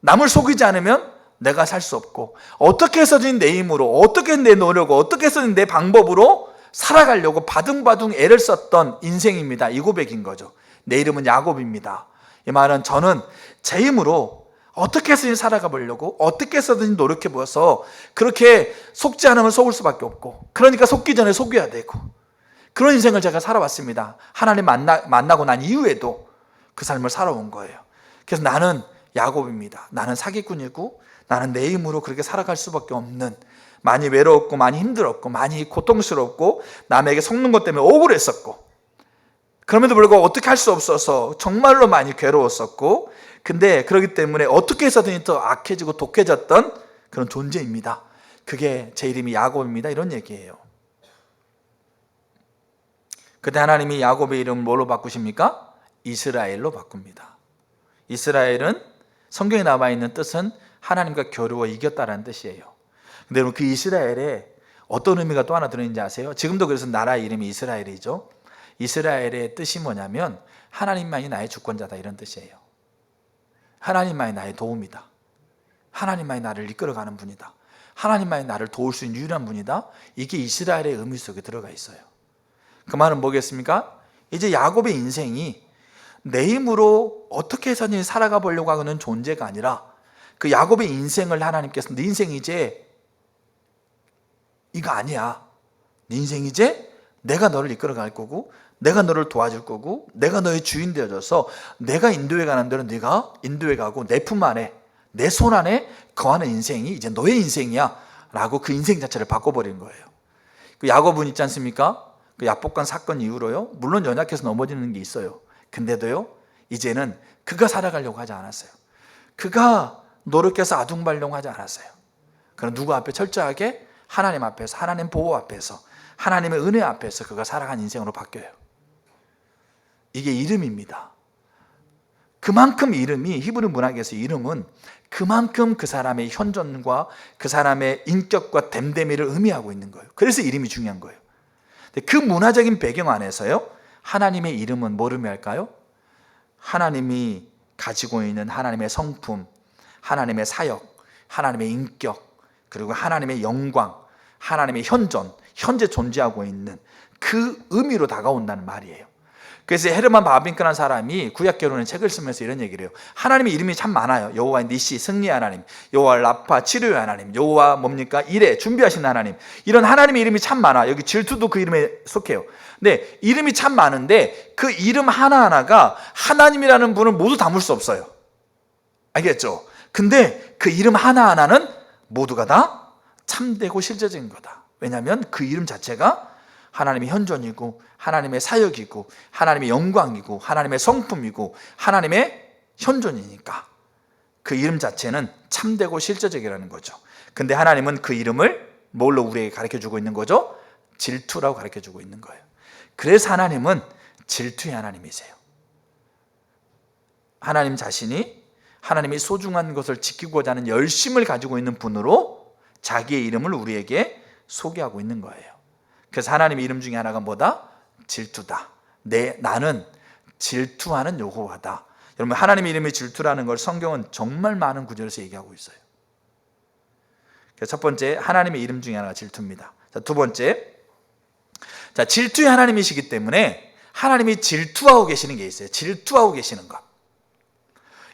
남을 속이지 않으면 내가 살 수 없고, 어떻게 해서든 내 힘으로, 어떻게 내 노력으로, 어떻게 해서든 내 방법으로 살아가려고 바둥바둥 애를 썼던 인생입니다. 이 고백인 거죠. 내 이름은 야곱입니다. 이 말은 저는 제 힘으로 어떻게 해서든 살아가 보려고, 어떻게 해서든 노력해 보아서 그렇게 속지 않으면 속을 수밖에 없고, 그러니까 속기 전에 속여야 되고, 그런 인생을 제가 살아왔습니다. 하나님 만나고 난 이후에도 그 삶을 살아온 거예요. 그래서 나는 야곱입니다. 나는 사기꾼이고, 나는 내 힘으로 그렇게 살아갈 수밖에 없는, 많이 외로웠고 많이 힘들었고 많이 고통스럽고 남에게 속는 것 때문에 억울했었고, 그럼에도 불구하고 어떻게 할 수 없어서 정말로 많이 괴로웠었고, 근데 그렇기 때문에 어떻게 해서든 더 악해지고 독해졌던 그런 존재입니다. 그게 제 이름이 야곱입니다. 이런 얘기예요. 그때 하나님이 야곱의 이름을 뭘로 바꾸십니까? 이스라엘로 바꿉니다. 이스라엘은 성경에 나와 있는 뜻은 하나님과 겨루어 이겼다라는 뜻이에요. 근데 여러분, 그 이스라엘에 어떤 의미가 또 하나 들어있는지 아세요? 지금도 그래서 나라 이름이 이스라엘이죠. 이스라엘의 뜻이 뭐냐면 하나님만이 나의 주권자다, 이런 뜻이에요. 하나님만이 나의 도움이다. 하나님만이 나를 이끌어가는 분이다. 하나님만이 나를 도울 수 있는 유일한 분이다. 이게 이스라엘의 의미 속에 들어가 있어요. 그 말은 뭐겠습니까? 이제 야곱의 인생이 내 힘으로 어떻게 해서든 살아가 보려고 하는 존재가 아니라, 그 야곱의 인생을 하나님께서 네 인생 이제 이거 아니야, 네 인생 이제 내가 너를 이끌어갈 거고, 내가 너를 도와줄 거고, 내가 너의 주인 되어줘서 내가 인도해 가는 대로 네가 인도해 가고, 내 품 안에, 내 손 안에 거하는 인생이 이제 너의 인생이야 라고 그 인생 자체를 바꿔버린 거예요. 그 야곱은 있지 않습니까? 그 야복강 사건 이후로요, 물론 연약해서 넘어지는 게 있어요. 근데도요, 이제는 그가 살아가려고 하지 않았어요. 그가 노력해서 아둥발령 하지 않았어요. 그럼 누구 앞에? 철저하게 하나님 앞에서, 하나님 보호 앞에서, 하나님의 은혜 앞에서 그가 살아간 인생으로 바뀌어요. 이게 이름입니다. 그만큼 이름이, 히브리 문학에서 이름은 그만큼 그 사람의 현존과 그 사람의 인격과 됨됨이를 의미하고 있는 거예요. 그래서 이름이 중요한 거예요. 그 문화적인 배경 안에서요, 하나님의 이름은 뭘 의미할까요? 하나님이 가지고 있는 하나님의 성품, 하나님의 사역, 하나님의 인격, 그리고 하나님의 영광, 하나님의 현존, 현재 존재하고 있는 그 의미로 다가온다는 말이에요. 그래서 헤르만 바빙크라는 사람이 구약개론의 책을 쓰면서 이런 얘기를 해요. 하나님의 이름이 참 많아요. 여호와 니시, 승리의 하나님, 여호와 라파, 치료의 하나님, 여호와 뭡니까? 일에 준비하신 하나님. 이런 하나님의 이름이 참 많아. 여기 질투도 그 이름에 속해요. 근데 이름이 참 많은데 그 이름 하나하나가 하나님이라는 분을 모두 담을 수 없어요. 알겠죠? 근데 그 이름 하나하나는 모두가 다 참되고 실제적인 거다. 왜냐하면 그 이름 자체가 하나님의 현존이고, 하나님의 사역이고, 하나님의 영광이고, 하나님의 성품이고, 하나님의 현존이니까 그 이름 자체는 참되고 실제적이라는 거죠. 근데 하나님은 그 이름을 뭘로 우리에게 가르쳐주고 있는 거죠? 질투라고 가르쳐주고 있는 거예요. 그래서 하나님은 질투의 하나님이세요. 하나님 자신이 하나님이 소중한 것을 지키고자 하는 열심을 가지고 있는 분으로 자기의 이름을 우리에게 소개하고 있는 거예요. 그래서 하나님의 이름 중에 하나가 뭐다? 질투다. 나는 질투하는 여호와다. 여러분, 하나님의 이름이 질투라는 걸 성경은 정말 많은 구절에서 얘기하고 있어요. 그래서 첫 번째, 하나님의 이름 중에 하나가 질투입니다. 자, 두 번째, 질투의 하나님이시기 때문에 하나님이 질투하고 계시는 게 있어요. 질투하고 계시는 것.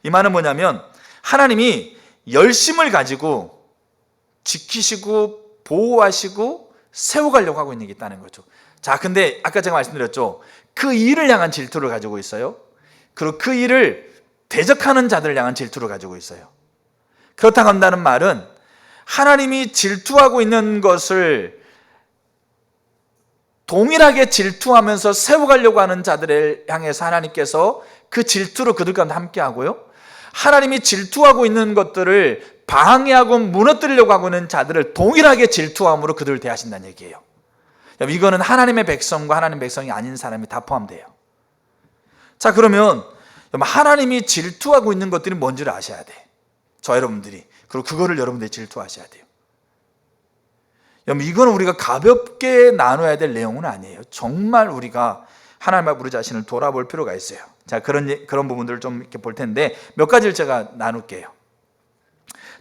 이 말은 뭐냐면 하나님이 열심을 가지고 지키시고 보호하시고 세워가려고 하고 있는 게 있다는 거죠. 자, 근데 아까 제가 말씀드렸죠. 그 일을 향한 질투를 가지고 있어요. 그리고 그 일을 대적하는 자들을 향한 질투를 가지고 있어요. 그렇다고 한다는 말은 하나님이 질투하고 있는 것을 동일하게 질투하면서 세워가려고 하는 자들을 향해서 하나님께서 그 질투로 그들 가운데 함께 하고요, 하나님이 질투하고 있는 것들을 방해하고 무너뜨리려고 하고 있는 자들을 동일하게 질투함으로 그들을 대하신다는 얘기예요. 이거는 하나님의 백성과 하나님의 백성이 아닌 사람이 다 포함돼요. 자, 그러면 하나님이 질투하고 있는 것들이 뭔지를 아셔야 돼. 저 여러분들이. 그리고 그거를 여러분들이 질투하셔야 돼요. 이거는 우리가 가볍게 나눠야 될 내용은 아니에요. 정말 우리가 하나님 앞 우리 자신을 돌아볼 필요가 있어요. 자, 그런 부분들을 좀 이렇게 볼 텐데 몇 가지를 제가 나눌게요.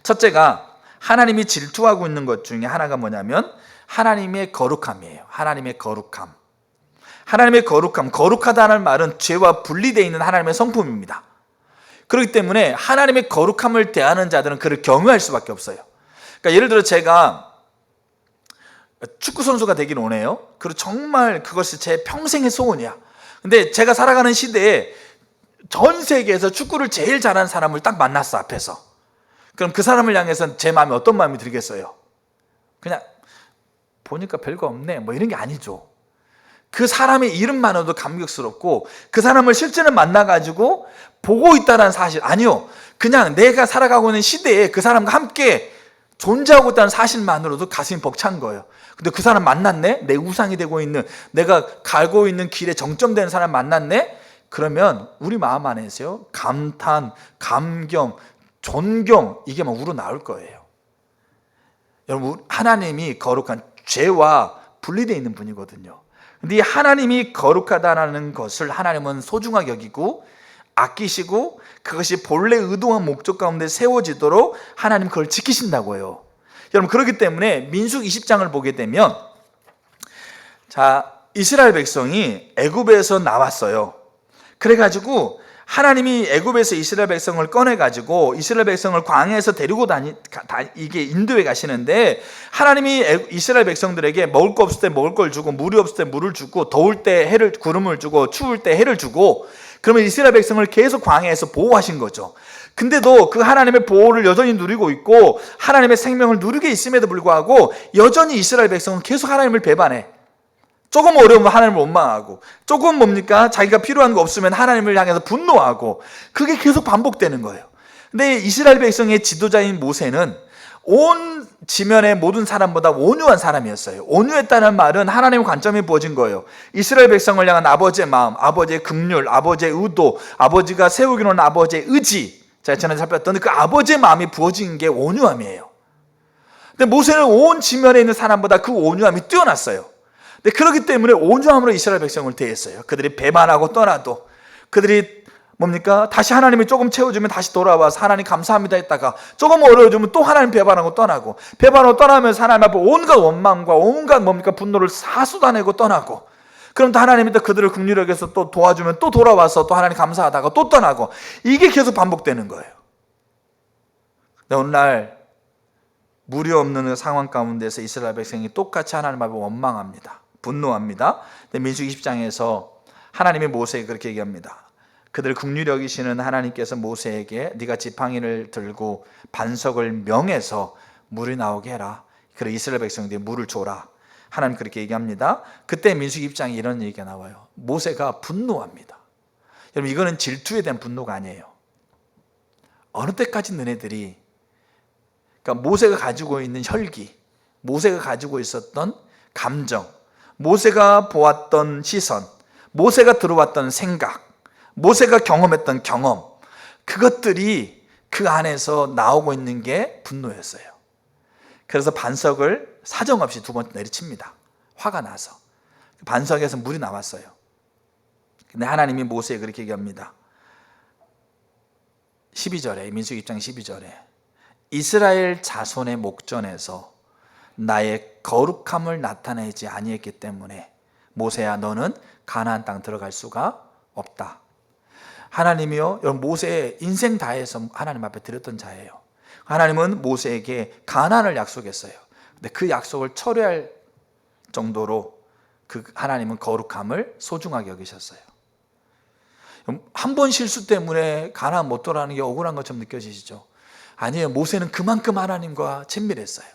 첫째가 하나님이 질투하고 있는 것 중에 하나가 뭐냐면 하나님의 거룩함이에요. 하나님의 거룩함. 하나님의 거룩함, 거룩하다는 말은 죄와 분리되어 있는 하나님의 성품입니다. 그렇기 때문에 하나님의 거룩함을 대하는 자들은 그를 경외할 수밖에 없어요. 그러니까 예를 들어 제가 축구 선수가 되기를 원해요. 그리고 정말 그것이 제 평생의 소원이야. 근데 제가 살아가는 시대에 전 세계에서 축구를 제일 잘하는 사람을 딱 만났어, 앞에서. 그럼 그 사람을 향해서 제 마음에 어떤 마음이 들겠어요? 그냥 보니까 별거 없네 뭐 이런 게 아니죠. 그 사람의 이름만으로도 감격스럽고 그 사람을 실제로 만나가지고 보고 있다는 사실, 아니요, 그냥 내가 살아가고 있는 시대에 그 사람과 함께 존재하고 있다는 사실만으로도 가슴이 벅찬 거예요. 근데 그 사람 만났네? 내 우상이 되고 있는, 내가 가고 있는 길에 정점되는 사람 만났네? 그러면 우리 마음 안에서요, 감탄, 감경, 존경, 이게 막 우러나올 거예요. 여러분, 하나님이 거룩한, 죄와 분리되어 있는 분이거든요. 근데 이 하나님이 거룩하다라는 것을 하나님은 소중하게 여기고 아끼시고 그것이 본래 의도한 목적 가운데 세워지도록 하나님 그걸 지키신다고 해요. 여러분, 그렇기 때문에 민수기 20장을 보게 되면, 자, 이스라엘 백성이 애굽에서 나왔어요. 그래가지고 하나님이 애굽에서 이스라엘 백성을 꺼내가지고 이스라엘 백성을 광야에서 데리고 이게 인도에 가시는데, 하나님이 이스라엘 백성들에게 먹을 거 없을 때 먹을 걸 주고, 물이 없을 때 물을 주고, 더울 때 구름을 주고, 추울 때 해를 주고, 그러면 이스라엘 백성을 계속 광야에서 보호하신 거죠. 근데도 그 하나님의 보호를 여전히 누리고 있고 하나님의 생명을 누리게 있음에도 불구하고 여전히 이스라엘 백성은 계속 하나님을 배반해. 조금 어려우면 하나님을 원망하고, 조금 뭡니까? 자기가 필요한 거 없으면 하나님을 향해서 분노하고, 그게 계속 반복되는 거예요. 근데 이스라엘 백성의 지도자인 모세는 온 지면의 모든 사람보다 온유한 사람이었어요. 온유했다는 말은 하나님의 관점이 부어진 거예요. 이스라엘 백성을 향한 아버지의 마음, 아버지의 긍휼, 아버지의 의도, 아버지가 세우기로 한 아버지의 의지, 제가 전에 살폈던 그 아버지의 마음이 부어진 게 온유함이에요. 근데 모세는 온 지면에 있는 사람보다 그 온유함이 뛰어났어요. 근데 그렇기 때문에 온유함으로 이스라엘 백성을 대했어요. 그들이 배반하고 떠나도, 그들이 뭡니까? 다시 하나님이 조금 채워주면 다시 돌아와서 하나님 감사합니다 했다가 조금 어려워지면 또 하나님 배반하고 떠나고, 배반하고 떠나면서 하나님 앞에 온갖 원망과 온갖 뭡니까? 분노를 쏟아내고 떠나고, 그럼 또 하나님이 또 그들을 긍휼히 여겨서 또 도와주면 또 돌아와서 또 하나님 감사하다가 또 떠나고, 이게 계속 반복되는 거예요. 근데 오늘날 무리 없는 상황 가운데서 이스라엘 백성이 똑같이 하나님 앞에 원망합니다. 분노합니다. 근데 민수기 20장에서 하나님이 모세에게 그렇게 얘기합니다. 그들을 긍휼히 여기시는 하나님께서 모세에게 네가 지팡이를 들고 반석을 명해서 물이 나오게 해라. 그래 이스라엘 백성들이 물을 줘라. 하나님 그렇게 얘기합니다. 그때 민수기 20장에 이런 얘기가 나와요. 모세가 분노합니다. 여러분, 이거는 질투에 대한 분노가 아니에요. 어느 때까지 너네들이, 그러니까 모세가 가지고 있는 혈기, 모세가 가지고 있었던 감정, 모세가 보았던 시선, 모세가 들어왔던 생각, 모세가 경험했던 경험, 그것들이 그 안에서 나오고 있는 게 분노였어요. 그래서 반석을 사정없이 두 번 내리칩니다. 화가 나서. 반석에서 물이 나왔어요. 근데 하나님이 모세에 그렇게 얘기합니다. 12절에, 민수기 20장 12절에 이스라엘 자손의 목전에서 나의 거룩함을 나타내지 아니했기 때문에 모세야 너는 가나안 땅 들어갈 수가 없다. 하나님이요, 여러분, 모세의 인생 다해서 하나님 앞에 드렸던 자예요. 하나님은 모세에게 가나안을 약속했어요. 근데 그 약속을 철회할 정도로 그 하나님은 거룩함을 소중하게 여기셨어요. 한 번 실수 때문에 가나안 못 돌아가는 게 억울한 것처럼 느껴지시죠? 아니에요. 모세는 그만큼 하나님과 친밀했어요.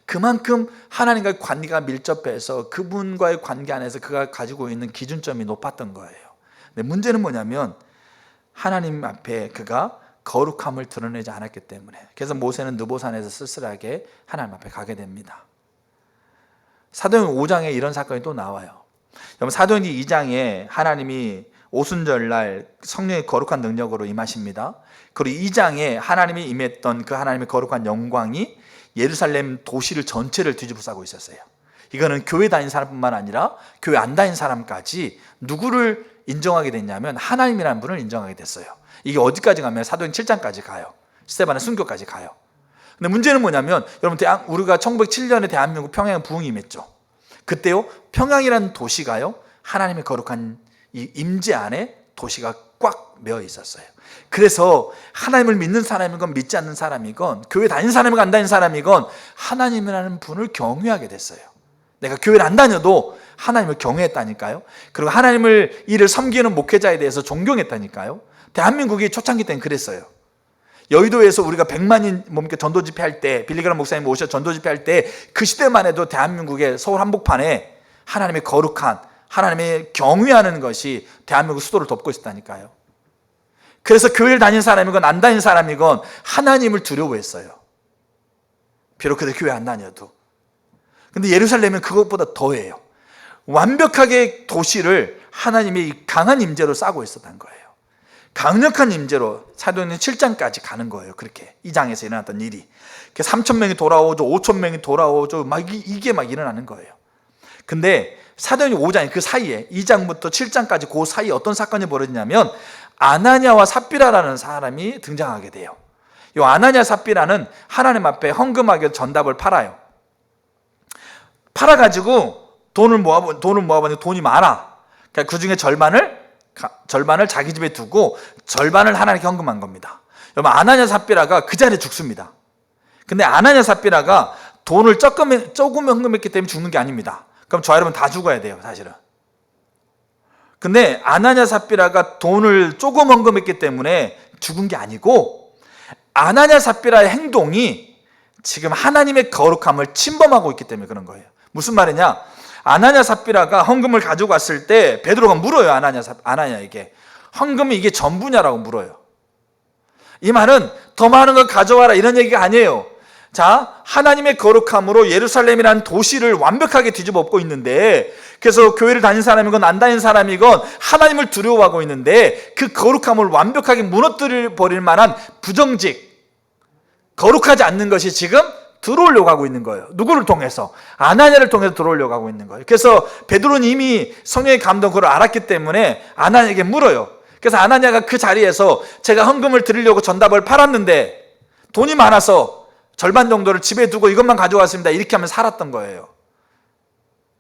그만큼 하나님과의 관계가 밀접해서 그분과의 관계 안에서 그가 가지고 있는 기준점이 높았던 거예요. 근데 문제는 뭐냐면 하나님 앞에 그가 거룩함을 드러내지 않았기 때문에, 그래서 모세는 느보산에서 쓸쓸하게 하나님 앞에 가게 됩니다. 사도행전 5장에 이런 사건이 또 나와요. 여러분, 사도행전 2장에 하나님이 오순절날 성령의 거룩한 능력으로 임하십니다. 그리고 2장에 하나님이 임했던 그 하나님의 거룩한 영광이 예루살렘 도시를 전체를 뒤집어 싸고 있었어요. 이거는 교회 다닌 사람뿐만 아니라 교회 안 다닌 사람까지 누구를 인정하게 됐냐면 하나님이라는 분을 인정하게 됐어요. 이게 어디까지 가면 사도행전 7장까지 가요. 스데반의 순교까지 가요. 근데 문제는 뭐냐면, 여러분, 우리가 1907년에 대한민국 평양에 부흥이 임했죠. 그때요, 평양이라는 도시가요, 하나님의 거룩한 이 임재 안에 도시가 꽉 메어 있었어요. 그래서 하나님을 믿는 사람이건 믿지 않는 사람이건, 교회 다니는 사람이건 안 다니는 사람이건 하나님이라는 분을 경외하게 됐어요. 내가 교회를 안 다녀도 하나님을 경외했다니까요. 그리고 하나님을 이를 섬기는 목회자에 대해서 존경했다니까요. 대한민국이 초창기 때는 그랬어요. 여의도에서 우리가 100만인 몸께 전도 집회할 때, 빌리그람 목사님 오셔 전도 집회할 때 그 시대만 해도 대한민국의 서울 한복판에 하나님의 거룩한, 하나님의 경외하는 것이 대한민국 수도를 덮고 있었다니까요. 그래서 교회를 다닌 사람이건 안 다닌 사람이건 하나님을 두려워했어요. 비록 그들 교회 안 다녀도. 근데 예루살렘은 그것보다 더해요. 완벽하게 도시를 하나님의 강한 임재로 싸고 있었던 거예요. 강력한 임재로 사도행전 7장까지 가는 거예요. 그렇게 2장에서 일어났던 일이 3,000명이 돌아오죠, 5,000명이 돌아오죠, 이게 막 일어나는 거예요. 근데 사도행전 5장 그 사이에 2장부터 7장까지 그 사이에 어떤 사건이 벌어지냐면 아나니아와 삽비라라는 사람이 등장하게 돼요. 이 아나니아 삽비라는 하나님 앞에 헌금하게 전답을 팔아요. 팔아가지고 돈을 모아보니 돈이 많아. 그러니까 그 중에 절반을 자기 집에 두고 절반을 하나님께 헌금한 겁니다. 여러분, 아나니아 삽비라가 그 자리에 죽습니다. 근데 아나니아 삽비라가 돈을 조금 헌금했기 때문에 죽는 게 아닙니다. 그럼 저 여러분 다 죽어야 돼요, 사실은. 근데 아나니아 삽비라가 돈을 조금 헌금했기 때문에 죽은 게 아니고, 아나니아 삽비라의 행동이 지금 하나님의 거룩함을 침범하고 있기 때문에 그런 거예요. 무슨 말이냐? 아나니아 삽비라가 헌금을 가지고 왔을 때 베드로가 물어요. 아나니아에게 헌금이 이게 전부냐라고 물어요. 이 말은 더 많은 걸 가져와라 이런 얘기가 아니에요. 자, 하나님의 거룩함으로 예루살렘이라는 도시를 완벽하게 뒤집어 엎고 있는데, 그래서 교회를 다닌 사람이건 안 다닌 사람이건 하나님을 두려워하고 있는데, 그 거룩함을 완벽하게 무너뜨려 버릴 만한 부정직, 거룩하지 않는 것이 지금 들어오려고 하고 있는 거예요. 누구를 통해서? 아나니아를 통해서 들어오려고 하고 있는 거예요. 그래서 베드로는 이미 성령의 감동 그걸 알았기 때문에 아나니아에게 물어요. 그래서 아나니아가 그 자리에서 제가 헌금을 드리려고 전답을 팔았는데 돈이 많아서 절반 정도를 집에 두고 이것만 가져왔습니다. 이렇게 하면 살았던 거예요.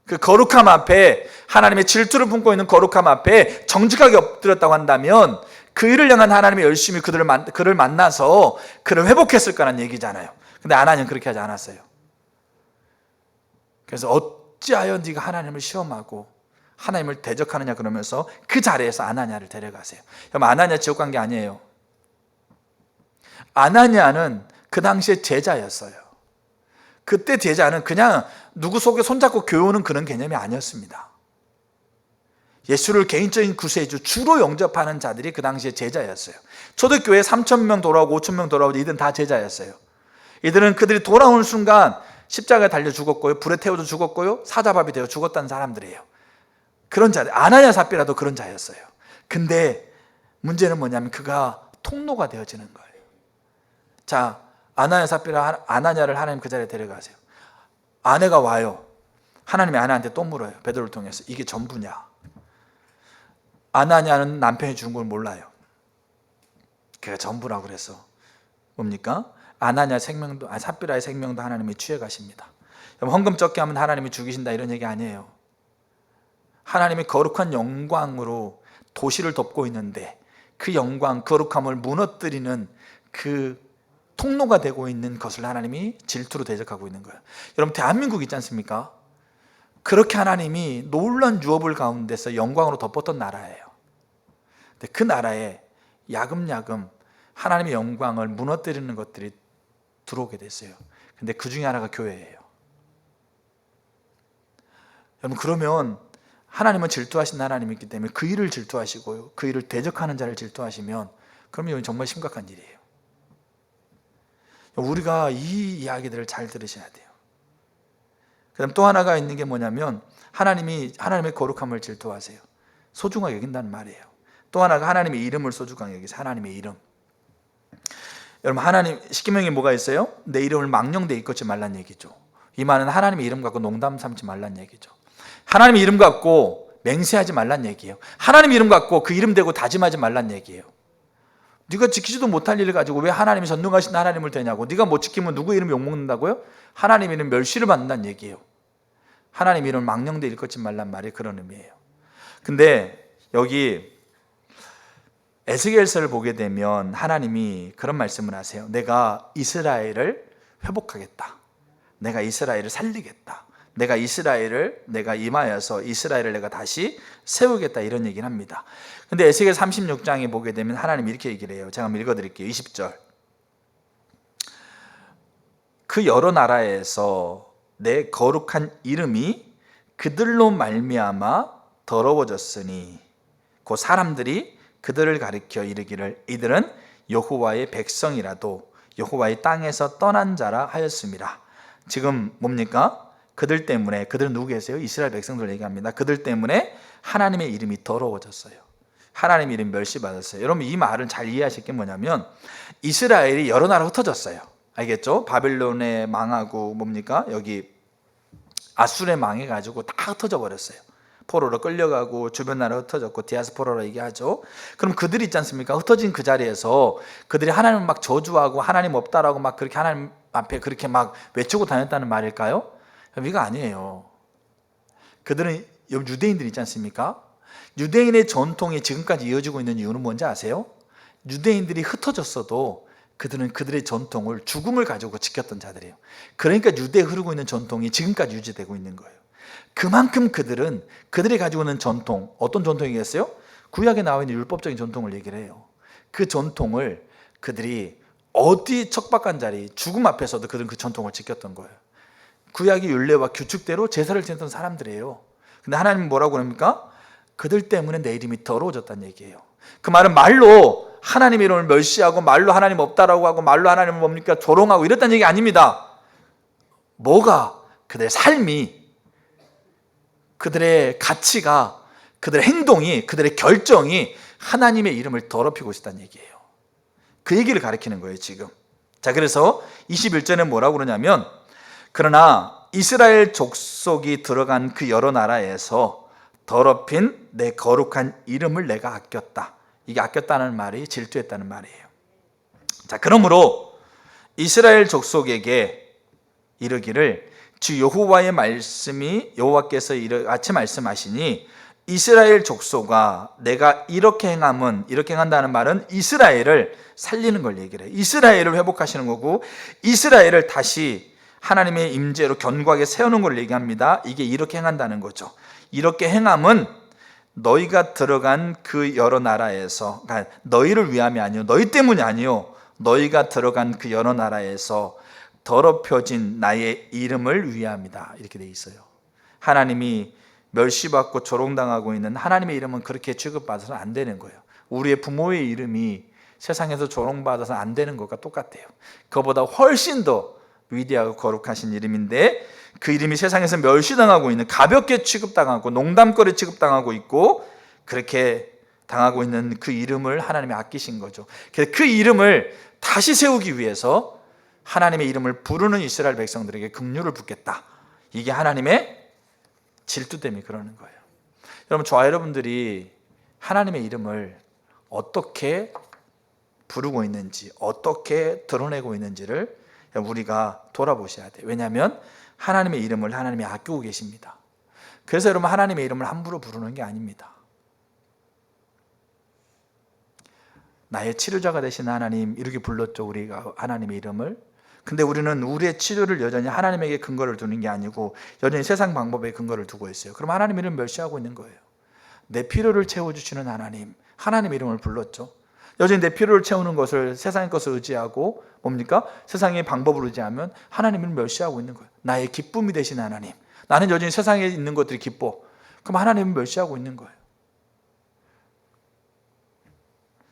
그 거룩함 앞에, 하나님의 질투를 품고 있는 거룩함 앞에 정직하게 엎드렸다고 한다면 그 일을 향한 하나님의 열심히 그를 만나서 그를 회복했을 거라는 얘기잖아요. 근데 아나니아는 그렇게 하지 않았어요. 그래서 어찌하여 네가 하나님을 시험하고 하나님을 대적하느냐 그러면서 그 자리에서 아나니아를 데려가세요. 여러분, 아나니아 지옥 간 게 아니에요. 아나니아는 그 당시에 제자였어요. 그때 제자는 그냥 누구 속에 손잡고 교회 오는 그런 개념이 아니었습니다. 예수를 개인적인 구세주, 주로 영접하는 자들이 그 당시에 제자였어요. 초대교회 3,000명 돌아오고 5,000명 돌아오고 이들은 다 제자였어요. 이들은 그들이 돌아오는 순간 십자가에 달려 죽었고요, 불에 태워져 죽었고요, 사자밥이 되어 죽었다는 사람들이에요. 그런 자들, 아나니아 삽비라도 그런 자였어요. 근데 문제는 뭐냐면 그가 통로가 되어지는 거예요. 자, 아나니아 삽비라, 아나니아를 하나님 그 자리에 데려가세요. 아내가 와요. 하나님이 아내한테 또 물어요. 베드로를 통해서 이게 전부냐? 아나니아는 남편이 죽은 걸 몰라요. 그가 전부라고 그래서 뭡니까? 아나니아 생명도, 삽비라의 생명도 하나님이 취해 가십니다. 헌금 적게 하면 하나님이 죽이신다 이런 얘기 아니에요. 하나님이 거룩한 영광으로 도시를 덮고 있는데 그 영광, 거룩함을 무너뜨리는 그 통로가 되고 있는 것을 하나님이 질투로 대적하고 있는 거예요. 여러분, 대한민국 있지 않습니까? 그렇게 하나님이 놀라운 유업을 가운데서 영광으로 덮었던 나라예요. 근데 그 나라에 야금야금 하나님의 영광을 무너뜨리는 것들이 들어오게 됐어요. 근데 그 중에 하나가 교회예요. 여러분, 그러면 하나님은 질투하신 하나님이기 때문에 그 일을 질투하시고요, 그 일을 대적하는 자를 질투하시면 그러면 이건 정말 심각한 일이에요. 우리가 이 이야기들을 잘 들으셔야 돼요. 그다음 또 하나가 있는 게 뭐냐면 하나님의 거룩함을 질투하세요. 소중하게 여긴다는 말이에요. 또 하나가 하나님의 이름을 소중하게 여기세요. 하나님의 이름. 여러분, 하나님 십계명에 뭐가 있어요? 내 이름을 망령되이 일컫지 말란 얘기죠. 이 말은 하나님의 이름 갖고 농담 삼지 말란 얘기죠. 하나님의 이름 갖고 맹세하지 말란 얘기예요. 하나님의 이름 갖고 그 이름 대고 다짐하지 말란 얘기예요. 네가 지키지도 못할 일을 가지고 왜 하나님이 전능하신 하나님을 되냐고. 네가 못 지키면 누구 이름 욕먹는다고요? 하나님 이름 멸시를 받는다는 얘기예요. 하나님 이름을 망령되이 일컫지 말란 말이 그런 의미예요. 근데 여기 에스겔서를 보게 되면 하나님이 그런 말씀을 하세요. 내가 이스라엘을 회복하겠다. 내가 이스라엘을 살리겠다. 내가 임하여서 이스라엘을 내가 다시 세우겠다 이런 얘기를 합니다. 근데 에스겔 36장에 보게 되면 하나님이 이렇게 얘기를 해요. 제가 한번 읽어드릴게요. 20절 그 여러 나라에서 내 거룩한 이름이 그들로 말미암아 더러워졌으니 그 사람들이 그들을 가리켜 이르기를 이들은 여호와의 백성이라도 여호와의 땅에서 떠난 자라 하였습니다. 지금 뭡니까? 그들 때문에, 그들은 누구 계세요? 이스라엘 백성들 얘기합니다. 그들 때문에 하나님의 이름이 더러워졌어요. 하나님의 이름이 멸시받았어요. 여러분 이 말을 잘 이해하실 게 뭐냐면 이스라엘이 여러 나라 흩어졌어요. 알겠죠? 바벨론에 망하고 뭡니까? 여기 아수르에 망해가지고 다 흩어져 버렸어요. 포로로 끌려가고 주변 나라 흩어졌고 디아스포라로 얘기하죠. 그럼 그들이 있지 않습니까? 흩어진 그 자리에서 그들이 하나님을 막 저주하고 하나님 없다라고 막 그렇게 하나님 앞에 그렇게 막 외치고 다녔다는 말일까요? 이거 아니에요. 그들은 유대인들 있지 않습니까? 유대인의 전통이 지금까지 이어지고 있는 이유는 뭔지 아세요? 유대인들이 흩어졌어도 그들은 그들의 전통을, 죽음을 가지고 지켰던 자들이에요. 그러니까 유대에 흐르고 있는 전통이 지금까지 유지되고 있는 거예요. 그만큼 그들은 그들이 가지고 있는 전통, 어떤 전통이겠어요? 구약에 나와 있는 율법적인 전통을 얘기를 해요. 그 전통을 그들이 어디 척박한 자리, 죽음 앞에서도 그들은 그 전통을 지켰던 거예요. 구약의 율례와 규칙대로 제사를 지냈던 사람들이에요. 근데 하나님은 뭐라고 합니까? 그들 때문에 내 이름이 더러워졌다는 얘기예요. 그 말은 말로 하나님의 이름을 멸시하고 말로 하나님 없다라고 하고 말로 하나님을 뭡니까? 조롱하고 이랬다는 얘기 아닙니다. 뭐가? 그들의 삶이, 그들의 가치가, 그들의 행동이, 그들의 결정이 하나님의 이름을 더럽히고 있다는 얘기예요. 그 얘기를 가리키는 거예요 지금. 자, 그래서 21절에 뭐라고 그러냐면 그러나 이스라엘 족속이 들어간 그 여러 나라에서 더럽힌 내 거룩한 이름을 내가 아꼈다. 이게 아꼈다는 말이 질투했다는 말이에요. 자, 그러므로 이스라엘 족속에게 이르기를 주 여호와의 말씀이 여호와께서 같이 말씀하시니 이스라엘 족속아 내가 이렇게 행함은, 이렇게 행한다는 말은 이스라엘을 살리는 걸 얘기를 해요. 이스라엘을 회복하시는 거고 이스라엘을 다시 하나님의 임재로 견고하게 세우는 걸 얘기합니다. 이게 이렇게 행한다는 거죠. 이렇게 행함은 너희가 들어간 그 여러 나라에서, 그러니까 너희를 위함이 아니요, 너희 때문이 아니요, 너희가 들어간 그 여러 나라에서 더럽혀진 나의 이름을 위함이다. 이렇게 돼 있어요. 하나님이 멸시받고 조롱당하고 있는 하나님의 이름은 그렇게 취급받아서는 안 되는 거예요. 우리의 부모의 이름이 세상에서 조롱받아서 안 되는 것과 똑같아요. 그거보다 훨씬 더 위대하고 거룩하신 이름인데 그 이름이 세상에서 멸시당하고 있는, 가볍게 취급당하고 농담거리 취급당하고 있고 그렇게 당하고 있는 그 이름을 하나님이 아끼신 거죠. 그래서 그 이름을 다시 세우기 위해서 하나님의 이름을 부르는 이스라엘 백성들에게 긍휼을 붓겠다. 이게 하나님의 질투 때문에 그러는 거예요. 여러분, 저와 여러분들이 하나님의 이름을 어떻게 부르고 있는지, 어떻게 드러내고 있는지를 우리가 돌아보셔야 돼요. 왜냐하면 하나님의 이름을 하나님이 아끼고 계십니다. 그래서 여러분, 하나님의 이름을 함부로 부르는 게 아닙니다. 나의 치료자가 되신 하나님, 이렇게 불렀죠, 우리가 하나님의 이름을. 근데 우리는 우리의 치료를 여전히 하나님에게 근거를 두는 게 아니고 여전히 세상 방법에 근거를 두고 있어요. 그럼 하나님 이름을 멸시하고 있는 거예요. 내 필요를 채워주시는 하나님, 하나님의 이름을 불렀죠. 여전히 내 필요를 채우는 것을 세상의 것을 의지하고 뭡니까? 세상의 방법을 의지하면 하나님을 멸시하고 있는 거예요. 나의 기쁨이 되신 하나님, 나는 여전히 세상에 있는 것들이 기뻐. 그럼 하나님을 멸시하고 있는 거예요.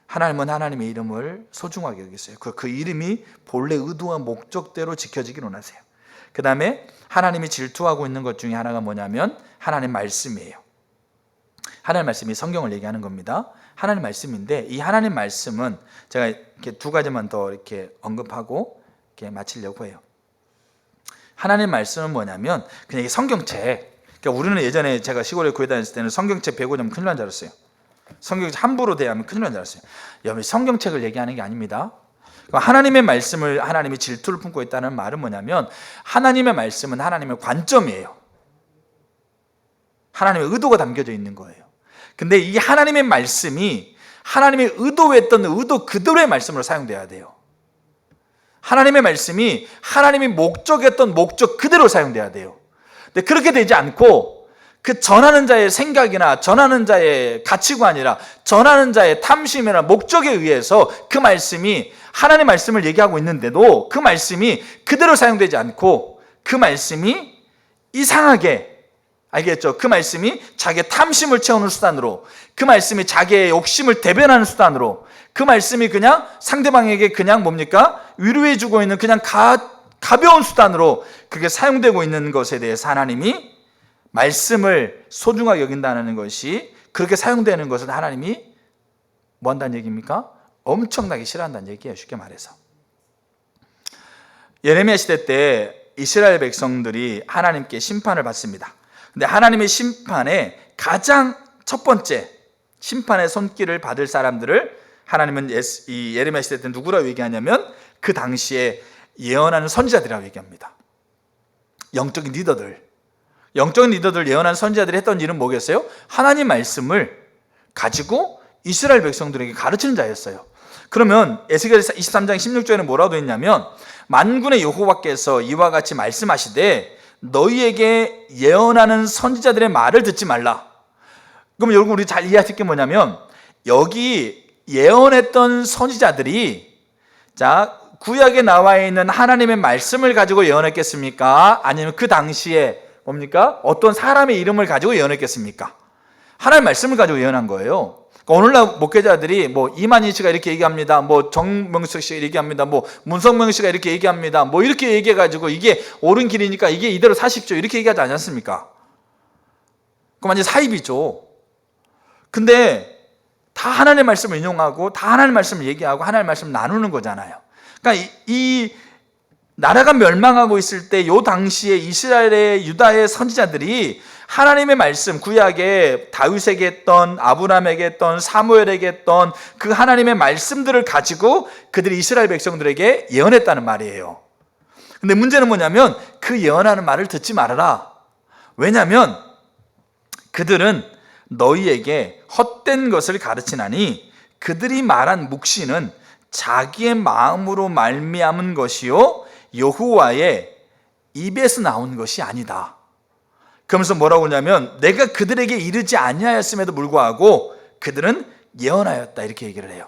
하나님은 하나님의 이름을 소중하게 여기세요. 그 이름이 본래 의도와 목적대로 지켜지길 원하세요. 그 다음에 하나님이 질투하고 있는 것 중에 하나가 뭐냐면 하나님 말씀이에요. 하나님 말씀이 성경을 얘기하는 겁니다. 하나님 말씀인데 이 하나님 말씀은 제가 이렇게 두 가지만 더 이렇게 언급하고 이렇게 마치려고 해요. 하나님 말씀은 뭐냐면 그냥 이 성경책. 그러니까 우리는 예전에 제가 시골에 교회 다녔을 때는 성경책 배고 좀 큰일 난 줄 알았어요. 성경책 함부로 대하면 큰일 난 줄 알았어요. 여러분, 성경책을 얘기하는 게 아닙니다. 하나님의 말씀을 하나님이 질투를 품고 있다는 말은 뭐냐면 하나님의 말씀은 하나님의 관점이에요. 하나님의 의도가 담겨져 있는 거예요. 근데 이 하나님의 말씀이 하나님의 의도했던 의도 그대로의 말씀으로 사용돼야 돼요. 하나님의 말씀이 하나님이 목적했던 목적 그대로 사용돼야 돼요. 근데 그렇게 되지 않고 그 전하는 자의 생각이나 전하는 자의 가치관이나 전하는 자의 탐심이나 목적에 의해서 그 말씀이 하나님의 말씀을 얘기하고 있는데도 그 말씀이 그대로 사용되지 않고 그 말씀이 이상하게, 알겠죠? 그 말씀이 자기의 탐심을 채우는 수단으로, 그 말씀이 자기의 욕심을 대변하는 수단으로, 그 말씀이 그냥 상대방에게 그냥 뭡니까? 위로해 주고 있는 그냥 가벼운 수단으로 그게 사용되고 있는 것에 대해서 하나님이 말씀을 소중하게 여긴다는 것이, 그렇게 사용되는 것을 하나님이 뭐 한다는 얘기입니까? 엄청나게 싫어한다는 얘기예요. 쉽게 말해서. 예레미야 시대 때 이스라엘 백성들이 하나님께 심판을 받습니다. 근데 하나님의 심판의 가장 첫 번째 심판의 손길을 받을 사람들을 하나님은 이 예레미야 시대 때 누구라고 얘기하냐면 그 당시에 예언하는 선지자들이라고 얘기합니다. 영적인 리더들, 예언하는 선지자들이 했던 일은 뭐겠어요? 하나님 말씀을 가지고 이스라엘 백성들에게 가르치는 자였어요. 그러면 에스겔 23장 16절에는 뭐라고 했냐면, 만군의 여호와께서 이와 같이 말씀하시되 너희에게 예언하는 선지자들의 말을 듣지 말라. 그럼 여러분, 우리 잘 이해할 게 뭐냐면, 여기 예언했던 선지자들이, 자, 구약에 나와 있는 하나님의 말씀을 가지고 예언했겠습니까? 아니면 그 당시에 뭡니까? 어떤 사람의 이름을 가지고 예언했겠습니까? 하나님의 말씀을 가지고 예언한 거예요. 그러니까 오늘날 목회자들이 뭐 이만희 씨가 이렇게 얘기합니다, 뭐 정명석 씨가 얘기합니다, 뭐 문성명 씨가 이렇게 얘기합니다, 뭐 이렇게 얘기해가지고 이게 옳은 길이니까 이게 이대로 사십시오, 이렇게 얘기하지 않았습니까? 그럼 완전 사입이죠. 근데 다 하나님의 말씀을 인용하고 다 하나님의 말씀을 얘기하고 하나님의 말씀을 나누는 거잖아요. 그러니까 이 나라가 멸망하고 있을 때 요 당시에 이스라엘의 유다의 선지자들이 하나님의 말씀, 구약에 다윗에게 했던, 아브라함에게 했던, 사무엘에게 했던 그 하나님의 말씀들을 가지고 그들이 이스라엘 백성들에게 예언했다는 말이에요. 근데 문제는 뭐냐면 그 예언하는 말을 듣지 말아라. 왜냐하면 그들은 너희에게 헛된 것을 가르치나니 그들이 말한 묵시는 자기의 마음으로 말미암은 것이요 여호와의 입에서 나온 것이 아니다. 그러면서 뭐라고 하냐면, 내가 그들에게 이르지 아니하였음에도 불구하고 그들은 예언하였다, 이렇게 얘기를 해요.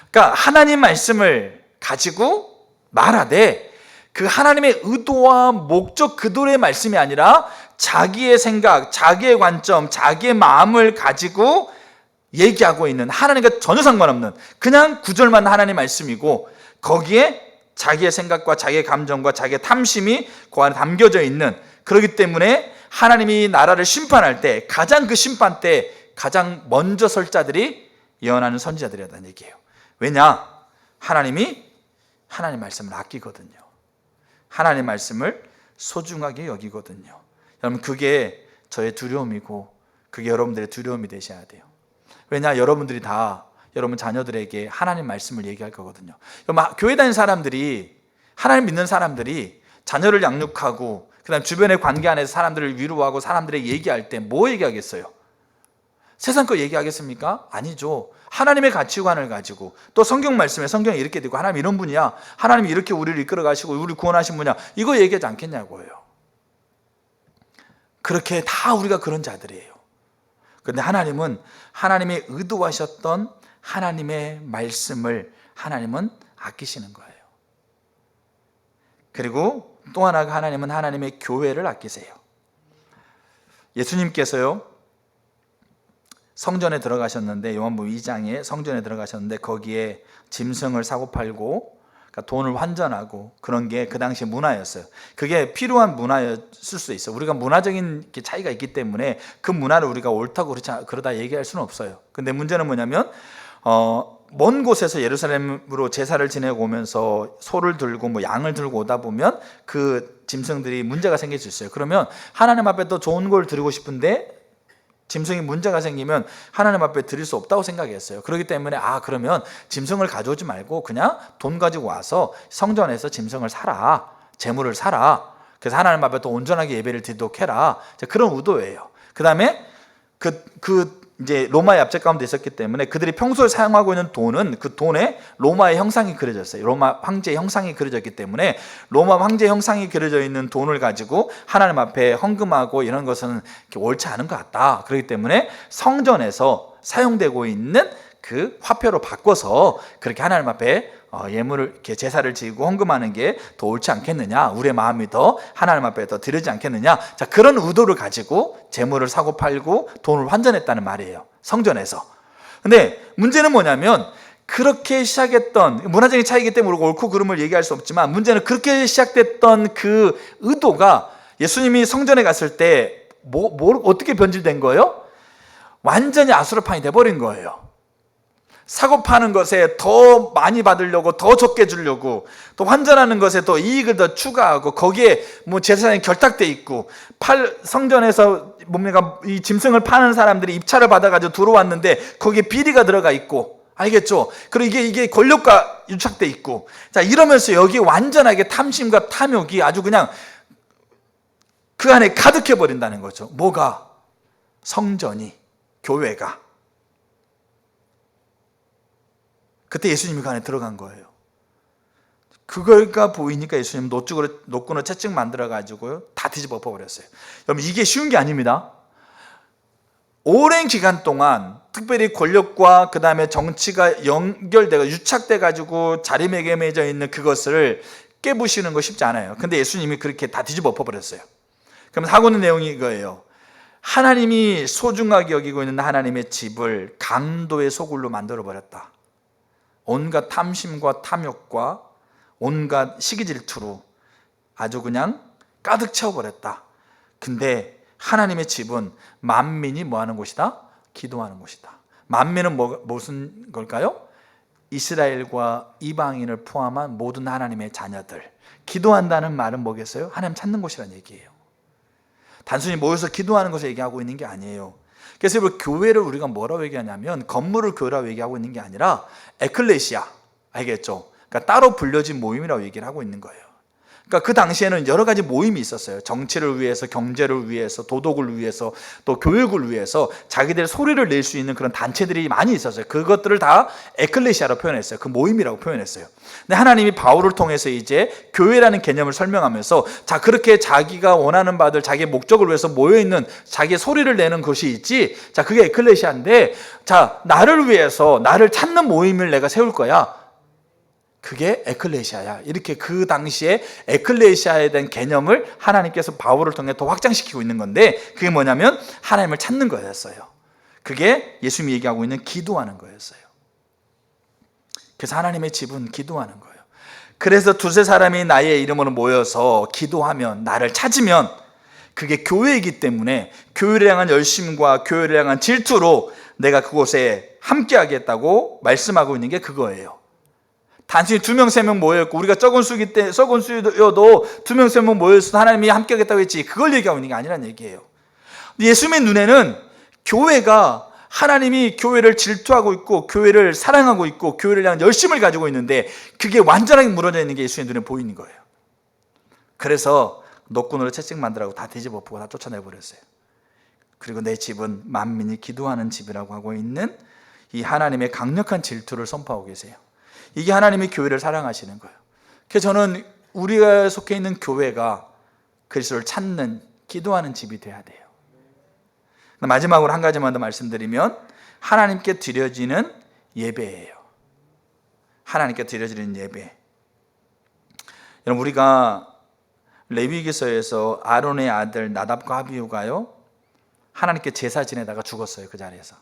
그러니까 하나님 말씀을 가지고 말하되 그 하나님의 의도와 목적 그대로의 말씀이 아니라 자기의 생각, 자기의 관점, 자기의 마음을 가지고 얘기하고 있는, 하나님과 전혀 상관없는 그냥 구절만 하나님의 말씀이고 거기에 자기의 생각과 자기의 감정과 자기의 탐심이 그 안에 담겨져 있는, 그렇기 때문에 하나님이 나라를 심판할 때 가장 그 심판 때 가장 먼저 설 자들이 예언하는 선지자들이라는 얘기예요. 왜냐? 하나님이 하나님 말씀을 아끼거든요. 하나님 말씀을 소중하게 여기거든요. 여러분, 그게 저의 두려움이고 그게 여러분들의 두려움이 되셔야 돼요. 왜냐? 여러분들이 다 여러분 자녀들에게 하나님 말씀을 얘기할 거거든요. 교회 다니는 사람들이, 하나님 믿는 사람들이 자녀를 양육하고 그 다음 주변의 관계 안에서 사람들을 위로하고 사람들에게 얘기할 때 뭐 얘기하겠어요? 세상 거 얘기하겠습니까? 아니죠. 하나님의 가치관을 가지고, 또 성경 말씀에 성경이 이렇게 되고 하나님 이런 분이야, 하나님이 이렇게 우리를 이끌어 가시고 우리를 구원하신 분이야, 이거 얘기하지 않겠냐고요. 그렇게 다 우리가 그런 자들이에요. 그런데 하나님은 하나님의 의도하셨던 하나님의 말씀을 하나님은 아끼시는 거예요. 그리고 또 하나가, 하나님은 하나님의 교회를 아끼세요. 예수님께서요 성전에 들어가셨는데, 요한복음 2장에 성전에 들어가셨는데 거기에 짐승을 사고 팔고, 그러니까 돈을 환전하고 그런 게 그 당시 문화였어요. 그게 필요한 문화였을 수 있어요. 우리가 문화적인 차이가 있기 때문에 그 문화를 우리가 옳다고 그러다 얘기할 수는 없어요. 근데 문제는 뭐냐면 먼 곳에서 예루살렘으로 제사를 지내고 오면서 소를 들고 뭐 양을 들고 오다 보면 그 짐승들이 문제가 생길 수 있어요. 그러면 하나님 앞에 또 좋은 걸 드리고 싶은데 짐승이 문제가 생기면 하나님 앞에 드릴 수 없다고 생각했어요. 그렇기 때문에 그러면 짐승을 가져오지 말고 그냥 돈 가지고 와서 성전에서 짐승을 사라, 제물을 사라. 그래서 하나님 앞에 또 온전하게 예배를 드리도록 해라. 그런 의도예요. 그 다음에 그 이제 로마의 압제 가운데 있었기 때문에 그들이 평소에 사용하고 있는 돈은 그 돈에 로마의 형상이 그려졌어요. 로마 황제의 형상이 그려졌기 때문에 로마 황제의 형상이 그려져 있는 돈을 가지고 하나님 앞에 헌금하고 이런 것은 옳지 않은 것 같다. 그렇기 때문에 성전에서 사용되고 있는 그 화폐로 바꿔서 그렇게 하나님 앞에 예물을 이렇게 제사를 지고 헌금하는 게 더 옳지 않겠느냐, 우리의 마음이 더 하나님 앞에 더 드리지 않겠느냐, 자, 그런 의도를 가지고 재물을 사고 팔고 돈을 환전했다는 말이에요, 성전에서. 근데 문제는 뭐냐면 그렇게 시작했던, 문화적인 차이기 때문에 우리가 옳고 그름을 얘기할 수 없지만 문제는 그렇게 시작됐던 그 의도가 예수님이 성전에 갔을 때 어떻게 변질된 거예요? 완전히 아수라판이 돼버린 거예요. 사고 파는 것에 더 많이 받으려고, 더 적게 주려고, 또 환전하는 것에 더 이익을 더 추가하고, 거기에 뭐 제사장이 결탁돼 있고, 성전에서 뭡니까, 이 짐승을 파는 사람들이 입찰을 받아가지고 들어왔는데 거기에 비리가 들어가 있고, 알겠죠? 그리고 이게 권력과 유착돼 있고, 자, 이러면서 여기 완전하게 탐심과 탐욕이 아주 그냥 그 안에 가득해 버린다는 거죠. 뭐가? 성전이, 교회가. 그때 예수님이 그 안에 들어간 거예요. 그걸가 보이니까 예수님 노끈으로 채찍 만들어가지고 다 뒤집어 엎어버렸어요. 여러분, 이게 쉬운 게 아닙니다. 오랜 기간 동안 특별히 권력과 그 다음에 정치가 연결되고 유착돼가지고 자리매김해져 있는 그것을 깨부시는 거 쉽지 않아요. 근데 예수님이 그렇게 다 뒤집어 엎어버렸어요. 그럼 하고 있는 내용이 이거예요. 하나님이 소중하게 여기고 있는 하나님의 집을 강도의 소굴로 만들어버렸다. 온갖 탐심과 탐욕과 온갖 시기 질투로 아주 그냥 가득 채워버렸다. 근데 하나님의 집은 만민이 뭐하는 곳이다? 기도하는 곳이다. 만민은 무슨 걸까요? 이스라엘과 이방인을 포함한 모든 하나님의 자녀들. 기도한다는 말은 뭐겠어요? 하나님 찾는 곳이라는 얘기예요. 단순히 모여서 기도하는 것을 얘기하고 있는 게 아니에요. 그래서 교회를 우리가 뭐라고 얘기하냐면 건물을 교회라고 얘기하고 있는 게 아니라 에클레시아, 알겠죠? 그러니까 따로 불려진 모임이라고 얘기를 하고 있는 거예요. 그러니까 그 당시에는 여러 가지 모임이 있었어요. 정치를 위해서, 경제를 위해서, 도덕을 위해서, 또 교육을 위해서 자기들의 소리를 낼 수 있는 그런 단체들이 많이 있었어요. 그것들을 다 에클레시아로 표현했어요. 그 모임이라고 표현했어요. 근데 하나님이 바울을 통해서 이제 교회라는 개념을 설명하면서, 자, 그렇게 자기가 원하는 바들, 자기의 목적을 위해서 모여있는 자기의 소리를 내는 것이 있지, 자, 그게 에클레시아인데, 자, 나를 위해서 나를 찾는 모임을 내가 세울 거야. 그게 에클레시아야. 이렇게 그 당시에 에클레시아에 대한 개념을 하나님께서 바울을 통해 더 확장시키고 있는 건데, 그게 뭐냐면 하나님을 찾는 거였어요. 그게 예수님이 얘기하고 있는 기도하는 거였어요. 그래서 하나님의 집은 기도하는 거예요. 그래서 두세 사람이 나의 이름으로 모여서 기도하면, 나를 찾으면, 그게 교회이기 때문에 교회를 향한 열심과 교회를 향한 질투로 내가 그곳에 함께 하겠다고 말씀하고 있는 게 그거예요. 단순히 2명, 3명 모여있고, 우리가 적은 수여도 2명, 3명 모여서 하나님이 함께 하겠다고 했지, 그걸 얘기하고 있는 게 아니란 얘기예요. 예수님의 눈에는 교회가, 하나님이 교회를 질투하고 있고 교회를 사랑하고 있고 교회를 향한 열심을 가지고 있는데, 그게 완전하게 무너져 있는 게 예수의 눈에 보이는 거예요. 그래서 노끈으로 채찍 만들라고 다 뒤집어 엎고 다 쫓아내버렸어요. 그리고 내 집은 만민이 기도하는 집이라고 하고 있는 이 하나님의 강력한 질투를 선포하고 계세요. 이게 하나님의 교회를 사랑하시는 거예요. 그래서 저는 우리가 속해 있는 교회가 그리스도를 찾는, 기도하는 집이 돼야 돼요. 마지막으로 한 가지만 더 말씀드리면, 하나님께 드려지는 예배예요. 하나님께 드려지는 예배. 여러분, 우리가 레위기서에서 아론의 아들 나답과 아비후가요, 하나님께 제사 지내다가 죽었어요. 그 자리에서.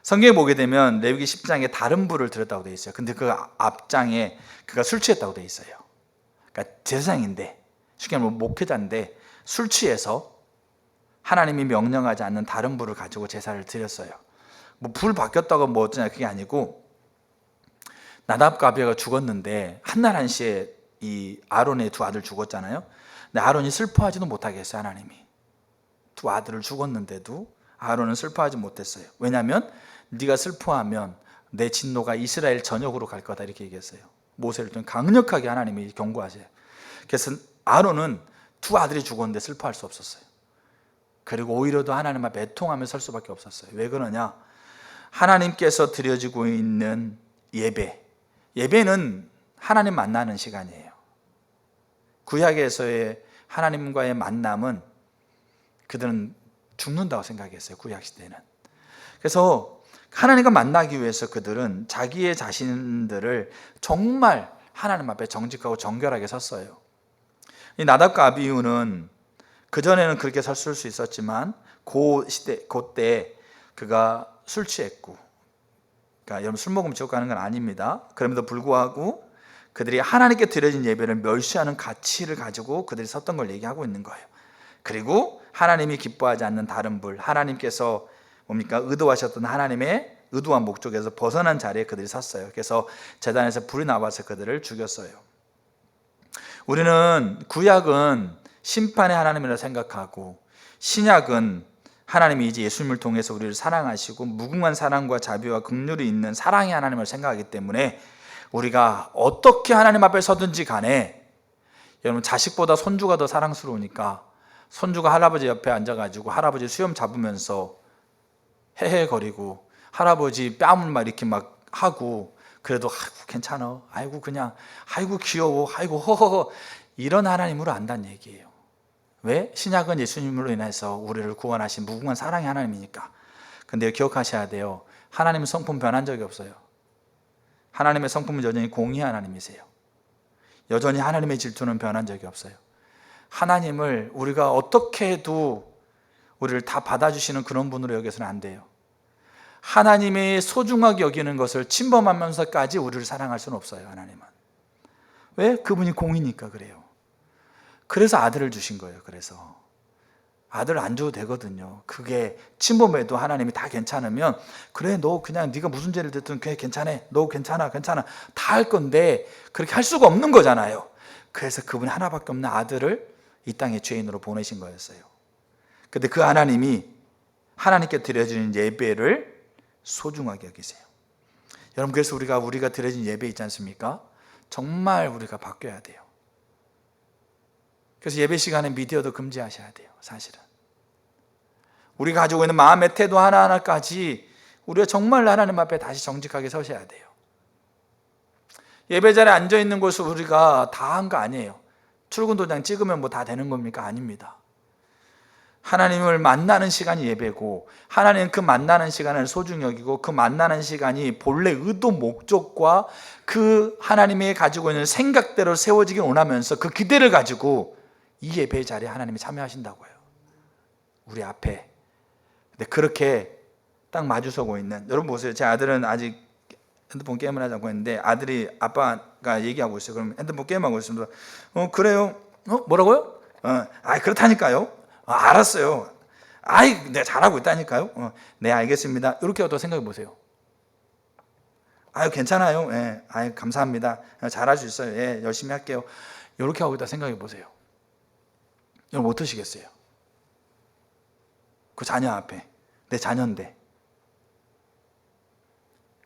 성경에 보게 되면 레위기 10장에 다른 불을 드렸다고 되어 있어요. 근데 그 앞장에 그가 술 취했다고 되어 있어요. 그러니까 제사장인데, 쉽게 말하면 목회자인데 술 취해서 하나님이 명령하지 않는 다른 불을 가지고 제사를 드렸어요. 뭐 불 바뀌었다고 뭐 어쩌냐, 그게 아니고, 나답과 아비후가 죽었는데 한날 한시에 이 아론의 두 아들 죽었잖아요. 근데 아론이 슬퍼하지도 못하게 했어요. 하나님이 두 아들을 죽었는데도 아론은 슬퍼하지 못했어요. 왜냐하면 네가 슬퍼하면 내 진노가 이스라엘 전역으로 갈 거다, 이렇게 얘기했어요. 모세를 좀 강력하게 하나님이 경고하세요. 그래서 아론은 두 아들이 죽었는데 슬퍼할 수 없었어요. 그리고 오히려 더 하나님 앞에 애통하며 설 수밖에 없었어요. 왜 그러냐? 하나님께서 드려지고 있는 예배는 하나님 만나는 시간이에요. 구약에서의 하나님과의 만남은 그들은 죽는다고 생각했어요. 구약시대는. 그래서 하나님과 만나기 위해서 그들은 자기의 자신들을 정말 하나님 앞에 정직하고 정결하게 섰어요. 이 나답과 아비후는 그전에는 그렇게 섰을 수 있었지만 그때 그가 술 취했고, 그러니까 여러분 술 먹으면 지옥 가는 건 아닙니다. 그럼에도 불구하고 그들이 하나님께 드려진 예배를 멸시하는 가치를 가지고 그들이 섰던 걸 얘기하고 있는 거예요. 그리고 하나님이 기뻐하지 않는 다른 불, 하나님께서 의도하셨던 하나님의 의도한 목적에서 벗어난 자리에 그들이 섰어요. 그래서 제단에서 불이 나와서 그들을 죽였어요. 우리는 구약은 심판의 하나님이라 생각하고, 신약은 하나님이 이제 예수님을 통해서 우리를 사랑하시고 무궁한 사랑과 자비와 긍휼이 있는 사랑의 하나님을 생각하기 때문에 우리가 어떻게 하나님 앞에 서든지 간에, 여러분 자식보다 손주가 더 사랑스러우니까 손주가 할아버지 옆에 앉아가지고 할아버지 수염 잡으면서 헤헤거리고 할아버지 뺨을 막 이렇게 막 하고, 그래도 아이고 괜찮아, 아이고 그냥 아이고 귀여워, 아이고 허허허, 이런 하나님으로 안다는 얘기예요. 왜? 신약은 예수님으로 인해서 우리를 구원하신 무궁한 사랑의 하나님이니까. 근데 기억하셔야 돼요. 하나님은 성품 변한 적이 없어요. 하나님의 성품은 여전히 공의의 하나님이세요. 여전히 하나님의 질투는 변한 적이 없어요. 하나님을 우리가 어떻게 해도 우리를 다 받아주시는 그런 분으로 여겨서는 안 돼요. 하나님의 소중하게 여기는 것을 침범하면서까지 우리를 사랑할 수는 없어요. 하나님은. 왜? 그분이 공이니까 그래요. 그래서 아들을 주신 거예요. 그래서 아들 안 줘도 되거든요. 그게 침범해도 하나님이 다 괜찮으면, 그래 너 그냥 네가 무슨 죄를 됐든 그래 괜찮아, 너 괜찮아 다 할 건데 그렇게 할 수가 없는 거잖아요. 그래서 그분이 하나밖에 없는 아들을 이 땅에 죄인으로 보내신 거였어요. 근데 그 하나님이 하나님께 드려지는 예배를 소중하게 여기세요. 여러분, 그래서 우리가 드려진 예배 있지 않습니까? 정말 우리가 바뀌어야 돼요. 그래서 예배 시간에 미디어도 금지하셔야 돼요. 사실은 우리가 가지고 있는 마음의 태도 하나하나까지 우리가 정말 하나님 앞에 다시 정직하게 서셔야 돼요. 예배 자리에 앉아있는 것을 우리가 다 한 거 아니에요. 출근 도장 찍으면 뭐 다 되는 겁니까? 아닙니다. 하나님을 만나는 시간이 예배고, 하나님은 그 만나는 시간을 소중히 여기고, 그 만나는 시간이 본래 의도 목적과 그 하나님이 가지고 있는 생각대로 세워지길 원하면서 그 기대를 가지고 이 예배 자리에 하나님이 참여하신다고요. 우리 앞에. 근데 그렇게 딱 마주서고 있는, 여러분 보세요. 제 아들은 아직 핸드폰 게임을 하자고 했는데 아들이 아빠가 얘기하고 있어요. 그럼 핸드폰 게임하고 있습니다. 그래요? 뭐라고요? 그렇다니까요. 알았어요. 내가 잘하고 있다니까요. 네, 알겠습니다. 이렇게 또 생각해 보세요. 괜찮아요. 예, 감사합니다. 잘할 수 있어요. 예, 열심히 할게요. 이렇게 하고 있다 생각해 보세요. 여러분 어떠시겠어요? 그 자녀 앞에, 내 자녀인데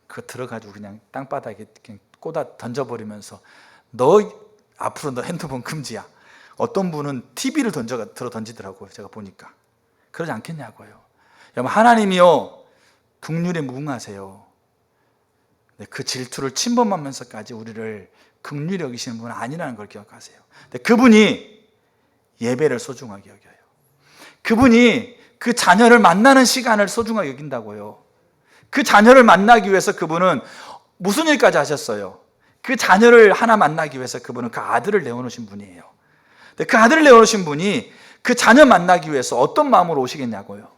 그거 들어가지고 그냥 땅바닥에 그냥 꽂아 던져버리면서 앞으로 너 핸드폰 금지야. 어떤 분은 TV를 들어 던지더라고요. 제가 보니까. 그러지 않겠냐고요. 여러분, 하나님이요 긍휼에 무궁하세요. 그 질투를 침범하면서까지 우리를 긍휼히 여기시는 분은 아니라는 걸 기억하세요. 근데 그분이 예배를 소중하게 여겨요. 그분이 그 자녀를 만나는 시간을 소중하게 여긴다고요. 그 자녀를 만나기 위해서 그분은 무슨 일까지 하셨어요? 그 자녀를 하나 만나기 위해서 그분은 그 아들을 내어놓으신 분이에요. 근데 그 아들을 내어놓으신 분이 그 자녀 만나기 위해서 어떤 마음으로 오시겠냐고요.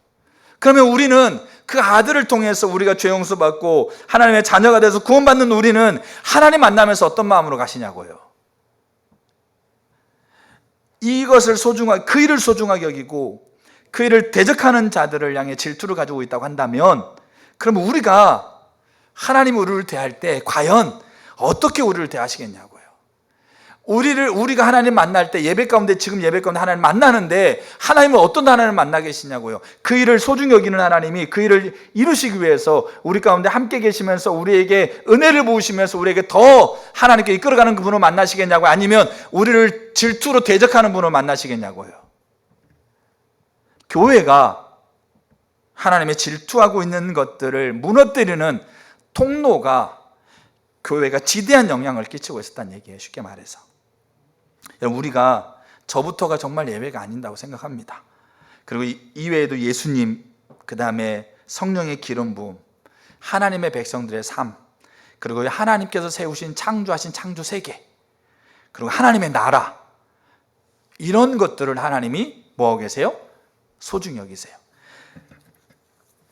그러면 우리는 그 아들을 통해서 우리가 죄 용서받고 하나님의 자녀가 돼서 구원받는 우리는 하나님 만나면서 어떤 마음으로 가시냐고요. 이것을 그 일을 소중하게 여기고 그 일을 대적하는 자들을 향해 질투를 가지고 있다고 한다면, 그럼 우리가 하나님이 우리를 대할 때 과연 어떻게 우리를 대하시겠냐고요. 우리가 하나님 만날 때 지금 예배 가운데 하나님 만나는데 하나님은 어떤 하나님을 만나 계시냐고요. 그 일을 소중히 여기는 하나님이 그 일을 이루시기 위해서 우리 가운데 함께 계시면서 우리에게 은혜를 부으시면서 우리에게 더 하나님께 이끌어가는 그분을 만나시겠냐고요. 아니면 우리를 질투로 대적하는 분을 만나시겠냐고요. 교회가 하나님의 질투하고 있는 것들을 무너뜨리는 통로가 교회가 지대한 영향을 끼치고 있었다는 얘기예요. 쉽게 말해서. 여러분, 우리가 저부터가 정말 예외가 아닌다고 생각합니다. 그리고 이외에도 예수님, 그 다음에 성령의 기름 부음, 하나님의 백성들의 삶, 그리고 하나님께서 세우신 창조하신 창조 세계, 그리고 하나님의 나라, 이런 것들을 하나님이 뭐하고 계세요? 소중히 여기세요.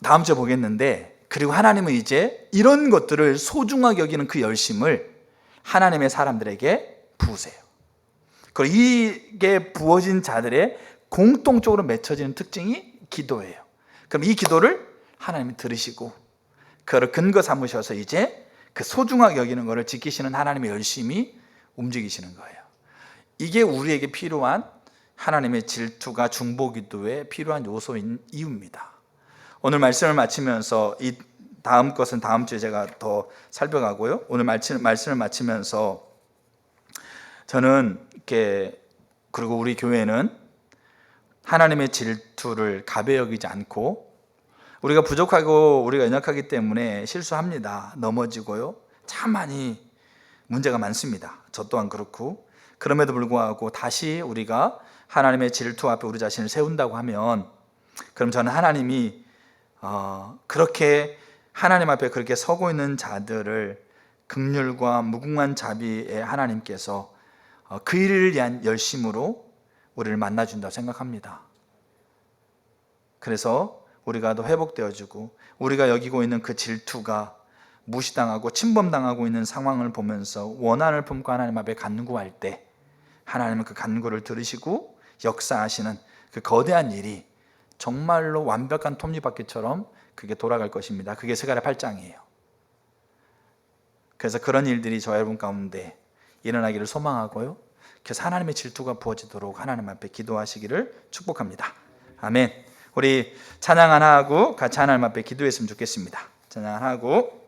다음 주에 보겠는데, 그리고 하나님은 이제 이런 것들을 소중하게 여기는 그 열심을 하나님의 사람들에게 부으세요. 그리고 이게 부어진 자들의 공통적으로 맺혀지는 특징이 기도예요. 그럼 이 기도를 하나님이 들으시고 그걸 근거 삼으셔서 이제 그 소중하게 여기는 것을 지키시는 하나님의 열심이 움직이시는 거예요. 이게 우리에게 필요한 하나님의 질투가 중보기도에 필요한 요소인 이유입니다. 오늘 말씀을 마치면서 이 다음 것은 다음 주에 제가 더 살펴가고요. 오늘 말씀을 마치면서 저는 이렇게, 그리고 우리 교회는 하나님의 질투를 가벼이 여기지 않고, 우리가 부족하고 우리가 연약하기 때문에 실수합니다. 넘어지고요. 참 많이 문제가 많습니다. 저 또한 그렇고. 그럼에도 불구하고 다시 우리가 하나님의 질투 앞에 우리 자신을 세운다고 하면, 그럼 저는 하나님이 그렇게 하나님 앞에 그렇게 서고 있는 자들을 긍휼과 무궁한 자비의 하나님께서 그 일을 위한 열심으로 우리를 만나준다고 생각합니다. 그래서 우리가 더 회복되어지고, 우리가 여기고 있는 그 질투가 무시당하고 침범당하고 있는 상황을 보면서 원한을 품고 하나님 앞에 간구할 때 하나님은 그 간구를 들으시고 역사하시는 그 거대한 일이 정말로 완벽한 톱니바퀴처럼 그게 돌아갈 것입니다. 그게 스가랴 8장이에요. 그래서 그런 일들이 저 여러분 가운데 일어나기를 소망하고요, 그래서 하나님의 질투가 부어지도록 하나님 앞에 기도하시기를 축복합니다. 아멘. 우리 찬양 하나 하고 같이 하나님 앞에 기도했으면 좋겠습니다. 찬양 하나 하고